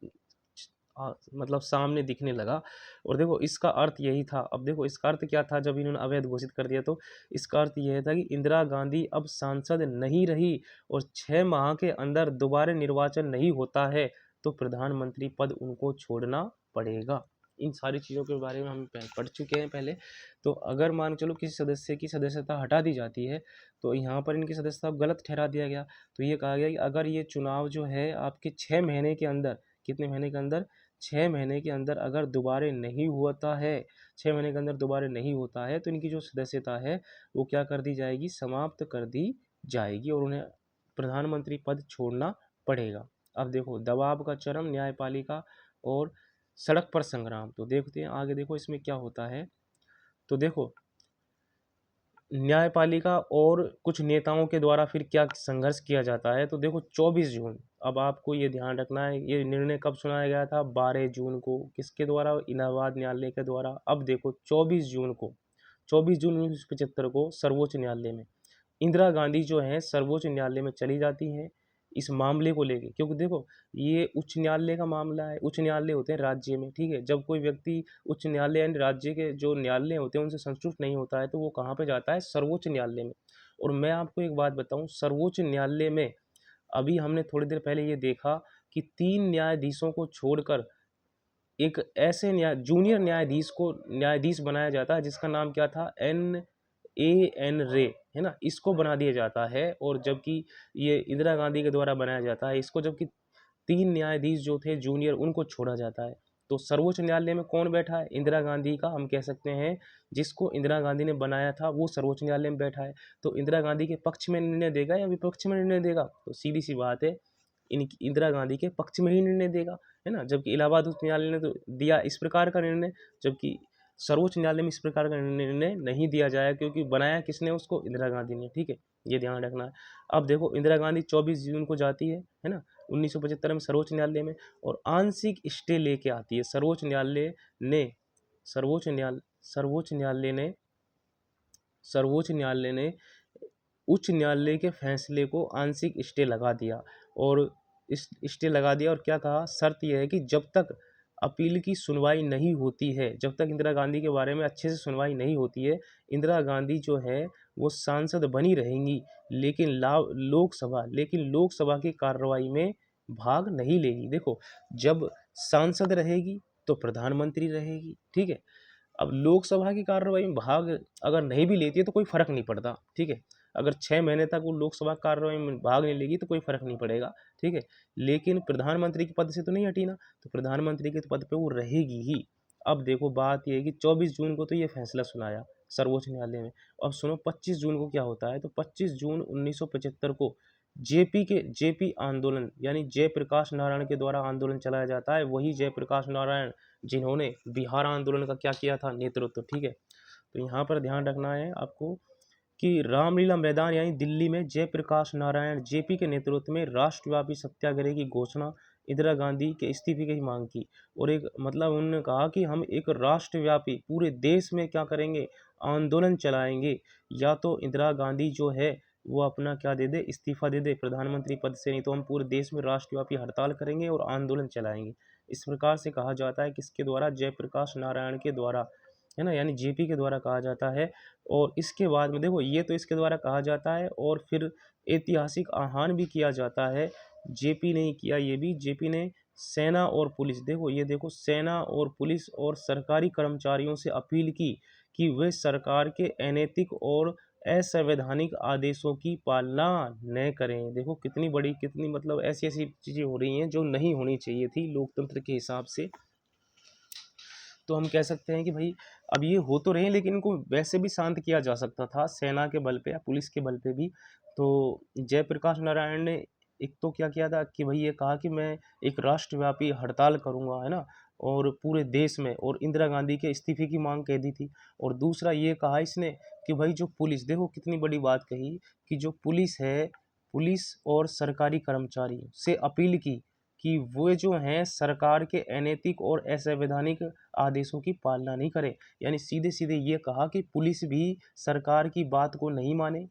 मतलब सामने दिखने लगा। और देखो इसका अर्थ यही था, अब देखो इसका अर्थ क्या था जब इन्होंने अवैध घोषित कर दिया, तो इसका अर्थ यह था कि इंदिरा गांधी अब सांसद नहीं रही, और 6 माह के अंदर दोबारा निर्वाचन नहीं होता है तो प्रधानमंत्री पद उनको छोड़ना पड़ेगा। इन सारी चीज़ों के बारे में हम पढ़ चुके हैं पहले। तो अगर मान चलो किसी सदस्य की सदस्यता हटा दी जाती है, तो यहाँ पर इनकी सदस्यता गलत ठहरा दिया गया। तो ये कहा गया कि अगर ये चुनाव जो है आपके 6 महीने के अंदर, कितने महीने के अंदर, 6 महीने के अंदर अगर दोबारा नहीं होता है, 6 महीने के अंदर दोबारा नहीं होता है, तो इनकी जो सदस्यता है वो क्या कर दी जाएगी, समाप्त कर दी जाएगी, और उन्हें प्रधानमंत्री पद छोड़ना पड़ेगा। अब देखो दबाव का चरम, न्यायपालिका और सड़क पर संग्राम। तो देखते हैं आगे, देखो इसमें क्या होता है। तो देखो न्यायपालिका और कुछ नेताओं के द्वारा फिर क्या संघर्ष किया जाता है। तो देखो 24 जून, अब आपको ये ध्यान रखना है, ये निर्णय कब सुनाया गया था, 12 जून को, किसके द्वारा, इलाहाबाद न्यायालय के द्वारा। अब देखो 24 जून को, 24 जून 1975 को सर्वोच्च न्यायालय में इंदिरा गांधी जो है सर्वोच्च न्यायालय में चली जाती हैं इस मामले को लेके, क्योंकि देखो ये उच्च न्यायालय का मामला है। उच्च न्यायालय होते हैं राज्य में, ठीक है। जब कोई व्यक्ति उच्च न्यायालय यानी राज्य के जो न्यायालय होते हैं उनसे संतुष्ट नहीं होता है, तो वो कहाँ पे जाता है, सर्वोच्च न्यायालय में। और मैं आपको एक बात बताऊं, सर्वोच्च न्यायालय में अभी हमने थोड़ी देर पहले ये देखा कि 3 न्यायाधीशों को छोड़कर एक ऐसे जूनियर न्यायाधीश को न्यायाधीश बनाया जाता है जिसका नाम क्या था, एन रे, है ना, इसको बना दिया जाता है। और जबकि ये इंदिरा गांधी के द्वारा बनाया जाता है इसको, जबकि 3 न्यायाधीश जो थे जूनियर उनको छोड़ा जाता है। तो सर्वोच्च न्यायालय में कौन बैठा है, इंदिरा गांधी का, हम कह सकते हैं जिसको इंदिरा गांधी ने बनाया था वो सर्वोच्च न्यायालय में बैठा है। तो इंदिरा गांधी के पक्ष में निर्णय देगा या विपक्ष में निर्णय देगा, तो सीधी सी बात है इन इंदिरा गांधी के पक्ष में ही निर्णय देगा, है ना। जबकि इलाहाबाद उच्च न्यायालय ने तो दिया इस प्रकार का निर्णय, जबकि सर्वोच्च न्यायालय में इस प्रकार का निर्णय नहीं दिया जाए, क्योंकि बनाया किसने उसको, इंदिरा गांधी ने, ठीक है। ये ध्यान रखना है। अब देखो इंदिरा गांधी 24 जून को जाती है ना, 1975 में सर्वोच्च न्यायालय में, और आंशिक स्टे लेके आती है। सर्वोच्च न्यायालय ने सर्वोच्च न्यायालय सर्वोच्च न्यायालय ने सर्वोच्च न्यायालय ने उच्च न्यायालय के फैसले को आंशिक स्टे लगा दिया, और इस स्टे लगा दिया, और क्या कहा, शर्त यह है कि जब तक अपील की सुनवाई नहीं होती है, जब तक इंदिरा गांधी के बारे में अच्छे से सुनवाई नहीं होती है, इंदिरा गांधी जो है वो सांसद बनी रहेंगी, लेकिन लोकसभा की कार्रवाई में भाग नहीं लेगी। देखो जब सांसद रहेगी तो प्रधानमंत्री रहेगी, ठीक है। अब लोकसभा की कार्रवाई में भाग अगर नहीं भी लेती है तो कोई फर्क नहीं पड़ता, ठीक है। अगर 6 महीने तक वो लोकसभा कार्यवाही में भाग नहीं लेगी तो कोई फर्क नहीं पड़ेगा, ठीक है। लेकिन प्रधानमंत्री के पद से तो नहीं हटी ना, तो प्रधानमंत्री के पद पे वो रहेगी ही। अब देखो बात ये है कि 24 जून को तो ये फैसला सुनाया सर्वोच्च न्यायालय में। अब सुनो 25 जून को क्या होता है, तो 25 जून 1975 को जेपी आंदोलन यानी जयप्रकाश नारायण के द्वारा आंदोलन चलाया जाता है। वही जयप्रकाश नारायण जिन्होंने बिहार आंदोलन का क्या किया था, नेतृत्व, ठीक है। तो यहाँ पर ध्यान रखना है आपको कि रामलीला मैदान यानी दिल्ली में जयप्रकाश नारायण जेपी के नेतृत्व में राष्ट्रव्यापी सत्याग्रह की घोषणा इंदिरा गांधी के इस्तीफे की मांग की। और एक मतलब उन्होंने कहा कि हम एक राष्ट्रव्यापी पूरे देश में क्या करेंगे, आंदोलन चलाएंगे, या तो इंदिरा गांधी जो है वो अपना क्या दे दे, इस्तीफा दे दे प्रधानमंत्री पद से, नहीं तो हम पूरे देश में राष्ट्रव्यापी हड़ताल करेंगे और आंदोलन चलाएंगे। इस प्रकार से कहा जाता है किसके द्वारा, जयप्रकाश नारायण के द्वारा, है ना, यानी जेपी के द्वारा कहा जाता है। और इसके बाद में देखो ये तो इसके द्वारा कहा जाता है, और फिर ऐतिहासिक आह्वान भी किया जाता है। जेपी ने किया, ये भी जेपी ने सेना और पुलिस, देखो ये देखो, सेना और पुलिस और सरकारी कर्मचारियों से अपील की कि वे सरकार के अनैतिक और असंवैधानिक आदेशों की पालना न करें। देखो कितनी बड़ी, कितनी मतलब ऐसी ऐसी चीज़ें हो रही हैं जो नहीं होनी चाहिए थी लोकतंत्र के हिसाब से। तो हम कह सकते हैं कि भाई अब ये हो तो रहे, लेकिन इनको वैसे भी शांत किया जा सकता था सेना के बल पे या पुलिस के बल पे भी। तो जयप्रकाश नारायण ने एक तो क्या किया था कि भाई ये कहा कि मैं एक राष्ट्रव्यापी हड़ताल करूंगा, है ना, और पूरे देश में, और इंदिरा गांधी के इस्तीफे की मांग कह दी थी। और दूसरा ये कहा इसने कि भाई जो पुलिस, देखो कितनी बड़ी बात कही, कि जो पुलिस है, पुलिस और सरकारी कर्मचारी से अपील की कि वो जो हैं सरकार के अनैतिक और असंवैधानिक आदेशों की पालना नहीं करें। यानी सीधे सीधे ये कहा कि पुलिस भी सरकार की बात को नहीं माने,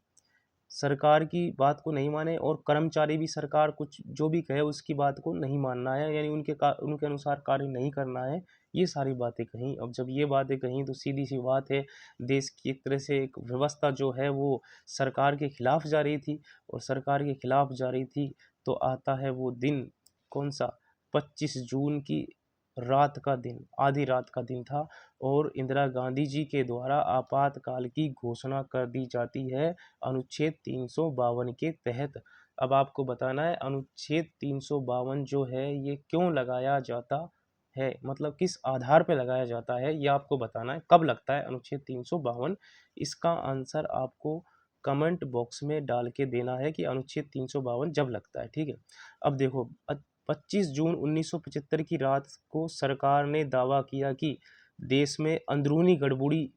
सरकार की बात को नहीं माने, और कर्मचारी भी सरकार कुछ जो भी कहे उसकी बात को नहीं मानना है, यानी उनके अनुसार कार्य नहीं करना है। ये सारी बातें कहीं। अब जब ये बातें कहीं तो सीधी सी बात है, देश की एक तरह से एक व्यवस्था जो है वो सरकार के खिलाफ जा रही थी, और सरकार के खिलाफ जा रही थी तो आता है वो दिन, कौन सा, 25 जून की रात का दिन, आधी रात का दिन था, और इंदिरा गांधी जी के द्वारा आपातकाल की घोषणा कर दी जाती है अनुच्छेद 352 के तहत। अब आपको बताना है अनुच्छेद 352 जो है ये क्यों लगाया जाता है, मतलब किस आधार पे लगाया जाता है, ये आपको बताना है। कब लगता है अनुच्छेद 352, इसका आंसर आपको कमेंट बॉक्स में डाल के देना है कि अनुच्छेद 352 जब लगता है, ठीक है। अब देखो 25 जून 1975 की रात को सरकार ने दावा किया कि देश में अंदरूनी गड़बड़ी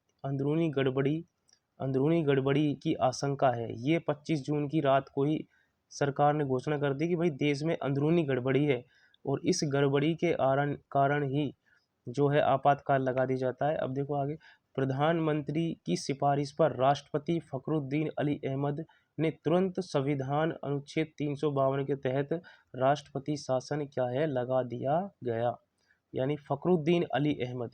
की आशंका है। ये 25 जून की रात को ही सरकार ने घोषणा कर दी कि भाई देश में अंदरूनी गड़बड़ी है, और इस गड़बड़ी के कारण ही जो है आपातकाल लगा दिया जाता है। अब देखो आगे, प्रधानमंत्री की सिफारिश पर राष्ट्रपति फखरुद्दीन अली अहमद ने तुरंत संविधान अनुच्छेद 352 के तहत राष्ट्रपति शासन क्या है लगा दिया गया। यानी फखरुद्दीन अली अहमद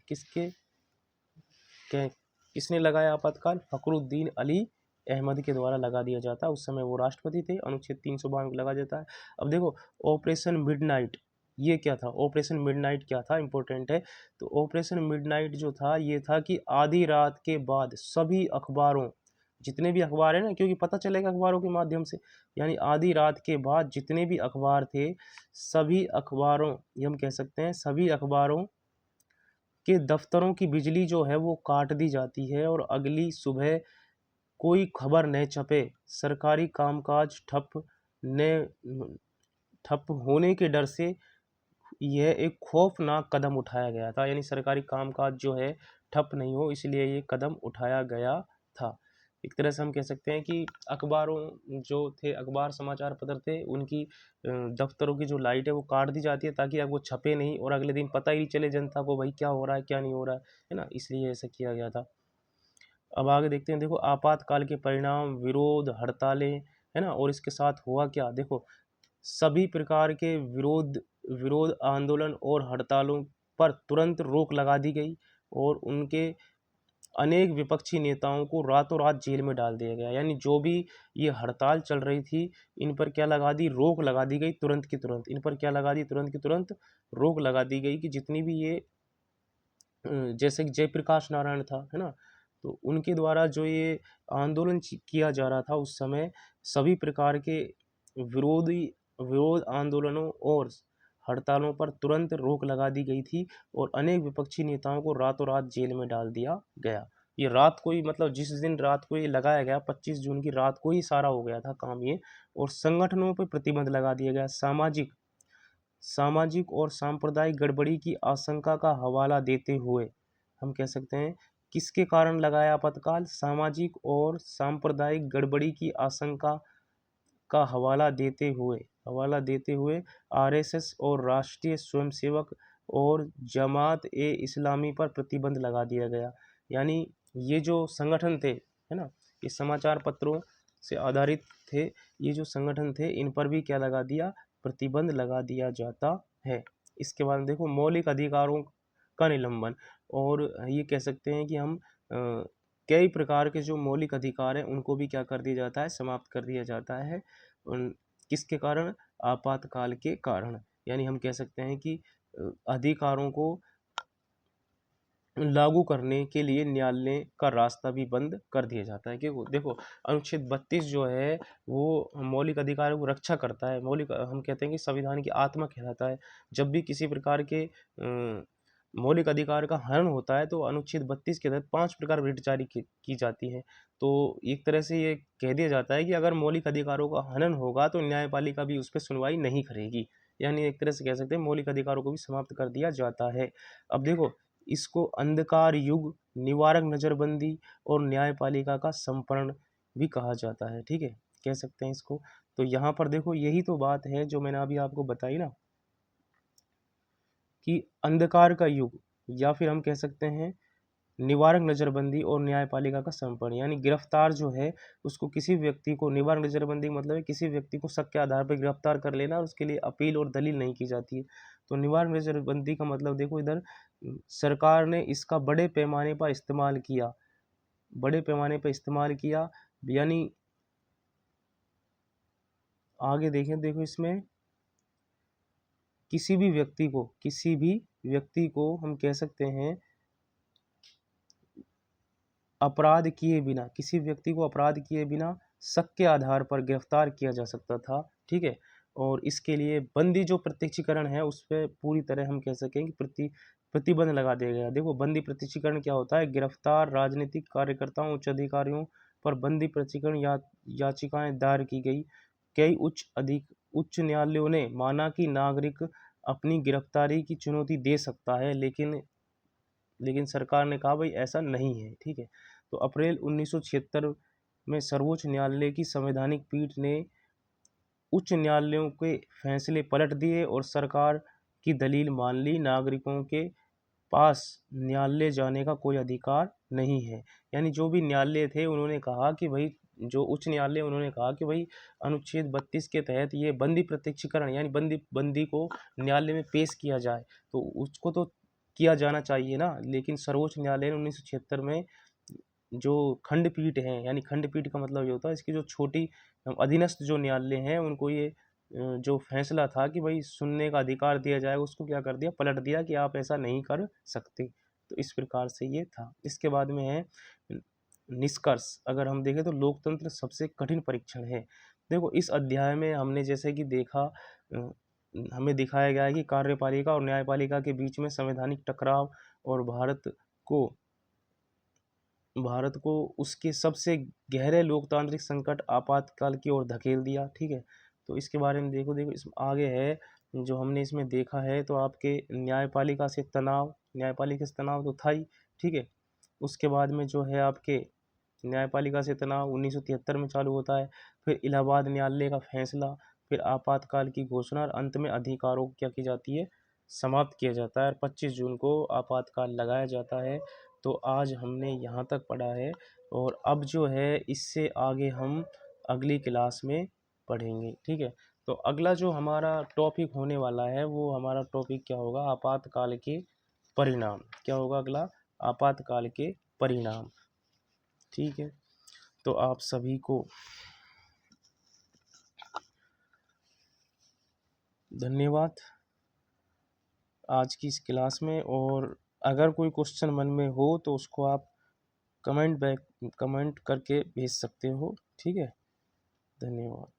किसने लगाया आपातकाल, फखरुद्दीन अली अहमद के द्वारा लगा दिया जाता है। उस समय वो राष्ट्रपति थे, अनुच्छेद 352 लगा देता है। अब देखो ऑपरेशन मिडनाइट, ये क्या था, ऑपरेशन मिडनाइट क्या था, इंपॉर्टेंट है। तो ऑपरेशन मिडनाइट जो था ये था कि आधी रात के बाद सभी अखबारों, जितने भी अखबार है ना, क्योंकि पता चलेगा अखबारों के माध्यम से, यानी आधी रात के बाद जितने भी अखबार थे, सभी अखबारों, ये हम कह सकते हैं सभी अखबारों के दफ्तरों की बिजली जो है वो काट दी जाती है, और अगली सुबह कोई खबर न छपे, सरकारी कामकाज ठप होने के डर से यह एक खौफनाक कदम उठाया गया था। यानी सरकारी कामकाज जो है ठप नहीं हो, इसलिए ये कदम उठाया गया था। एक तरह से हम कह सकते हैं कि अखबारों जो थे, अखबार समाचार पत्र थे, उनकी दफ्तरों की जो लाइट है वो काट दी जाती है, ताकि अब वो छपे नहीं और अगले दिन पता ही नहीं चले जनता को भाई क्या हो रहा है क्या नहीं हो रहा है ना, इसलिए ऐसा किया गया था। अब आगे देखते हैं, देखो आपातकाल के परिणाम, विरोध, हड़तालें, है ना, और इसके साथ हुआ क्या, देखो सभी प्रकार के विरोध आंदोलन और हड़तालों पर तुरंत रोक लगा दी गई, और उनके अनेक विपक्षी नेताओं को रातों रात जेल में डाल दिया गया। यानी जो भी ये हड़ताल चल रही थी, इन पर क्या लगा दी, रोक लगा दी गई तुरंत की तुरंत। इन पर क्या लगा दी, तुरंत की तुरंत रोक लगा दी गई कि जितनी भी ये जैसे कि जयप्रकाश नारायण था, है ना, तो उनके द्वारा जो ये आंदोलन किया जा रहा था उस समय, सभी प्रकार के विरोध आंदोलनों और हड़तालों पर तुरंत रोक लगा दी गई थी और अनेक विपक्षी नेताओं को रातों रात जेल में डाल दिया गया। ये रात को ही, मतलब जिस दिन रात को ये लगाया गया 25 जून की रात को ही सारा हो गया था काम ये। और संगठनों पर प्रतिबंध लगा दिया गया। सामाजिक और सांप्रदायिक गड़बड़ी की आशंका का हवाला देते हुए हम कह सकते हैं, किसके कारण लगाया आपातकाल? सामाजिक और सांप्रदायिक गड़बड़ी की आशंका का हवाला देते हुए आरएसएस और राष्ट्रीय स्वयंसेवक और जमात ए इस्लामी पर प्रतिबंध लगा दिया गया। यानी ये जो संगठन थे, है ना, ये समाचार पत्रों से आधारित थे, ये जो संगठन थे इन पर भी क्या लगा दिया? प्रतिबंध लगा दिया जाता है। इसके बाद देखो मौलिक अधिकारों का निलंबन, और ये कह सकते हैं कि हम कई प्रकार के जो मौलिक अधिकार हैं उनको भी क्या कर दिया जाता है? समाप्त कर दिया जाता है। किसके कारण? आपातकाल के कारण। यानी हम कह सकते हैं कि अधिकारों को लागू करने के लिए न्यायालय का रास्ता भी बंद कर दिया जाता है। क्योंकि देखो अनुच्छेद 32 जो है वो मौलिक अधिकारों को रक्षा करता है। हम कहते हैं कि संविधान की आत्मा कहलाता है। जब भी किसी प्रकार के मौलिक अधिकार का हनन होता है तो अनुच्छेद 32 के तहत 5 प्रकार रिट जारी की जाती है। तो एक तरह से ये कह दिया जाता है कि अगर मौलिक अधिकारों का हनन होगा तो न्यायपालिका भी उस पर सुनवाई नहीं करेगी। यानी एक तरह से कह सकते हैं मौलिक अधिकारों को भी समाप्त कर दिया जाता है। अब देखो इसको अंधकार युग, निवारक नजरबंदी और न्यायपालिका का संपर्ण भी कहा जाता है। ठीक है, कह सकते हैं इसको। तो यहाँ पर देखो यही तो बात है जो मैंने अभी आपको बताई ना, कि अंधकार का युग, या फिर हम कह सकते हैं निवारक नजरबंदी और न्यायपालिका का संपन्न। यानी गिरफ्तार जो है उसको किसी व्यक्ति को, निवारक नजरबंदी मतलब है किसी व्यक्ति को शक के आधार पर गिरफ्तार कर लेना और उसके लिए अपील और दलील नहीं की जाती है। तो निवारक नजरबंदी का मतलब देखो इधर सरकार ने इसका बड़े पैमाने पर इस्तेमाल किया, यानी आगे देखें, देखो इसमें किसी भी व्यक्ति को हम कह सकते हैं किसी व्यक्ति को अपराध किए बिना शक के आधार पर गिरफ्तार किया जा सकता था। ठीक है, और इसके लिए बंदी जो प्रत्यक्षीकरण है उस पर पूरी तरह हम कह सकें कि प्रतिबंध लगा दिया गया। देखो बंदी प्रत्यक्षीकरण क्या होता है? गिरफ्तार राजनीतिक कार्यकर्ताओं, उच्च अधिकारियों पर बंदी प्रत्यक्षीकरण याचिकाएं दायर की गई। कई उच्च न्यायालयों ने माना कि नागरिक अपनी गिरफ्तारी की चुनौती दे सकता है, लेकिन सरकार ने कहा भाई ऐसा नहीं है। ठीक है, तो अप्रैल 1976 में सर्वोच्च न्यायालय की संवैधानिक पीठ ने उच्च न्यायालयों के फैसले पलट दिए और सरकार की दलील मान ली। नागरिकों के पास न्यायालय जाने का कोई अधिकार नहीं है। यानी जो भी न्यायालय थे उन्होंने कहा कि भाई, जो उच्च न्यायालय उन्होंने कहा कि भाई अनुच्छेद 32 के तहत ये बंदी प्रत्यक्षीकरण, यानी बंदी को न्यायालय में पेश किया जाए तो उसको तो किया जाना चाहिए ना। लेकिन सर्वोच्च न्यायालय ने 1976 में जो खंडपीठ है, यानी खंडपीठ का मतलब ये होता है इसकी जो छोटी अधीनस्थ जो न्यायालय हैं उनको ये जो फैसला था कि भाई सुनने का अधिकार दिया जाएगा, उसको क्या कर दिया? पलट दिया कि आप ऐसा नहीं कर सकते। तो इस प्रकार से ये था। इसके बाद में है निष्कर्ष। अगर हम देखें तो लोकतंत्र सबसे कठिन परीक्षण है। देखो इस अध्याय में हमने जैसे कि देखा, हमें दिखाया गया है कि कार्यपालिका और न्यायपालिका के बीच में संवैधानिक टकराव और भारत को उसके सबसे गहरे लोकतांत्रिक संकट आपातकाल की ओर धकेल दिया। ठीक है, तो इसके बारे में देखो इसमें आगे है जो हमने इसमें देखा है। तो आपके न्यायपालिका से तनाव तो था ही। ठीक है, उसके बाद में जो है आपके न्यायपालिका से तनाव 1973 में चालू होता है। फिर इलाहाबाद न्यायालय का फैसला, फिर आपातकाल की घोषणा और अंत में अधिकारों को क्या की जाती है? समाप्त किया जाता है और 25 जून को आपातकाल लगाया जाता है। तो आज हमने यहाँ तक पढ़ा है और अब जो है इससे आगे हम अगली क्लास में पढ़ेंगे। ठीक है, तो अगला जो हमारा टॉपिक होने वाला है वो हमारा टॉपिक क्या होगा? आपातकाल के परिणाम। क्या होगा अगला? आपातकाल के परिणाम। ठीक है, तो आप सभी को धन्यवाद आज की इस क्लास में। और अगर कोई क्वेश्चन मन में हो तो उसको आप कमेंट करके भेज सकते हो। ठीक है, धन्यवाद।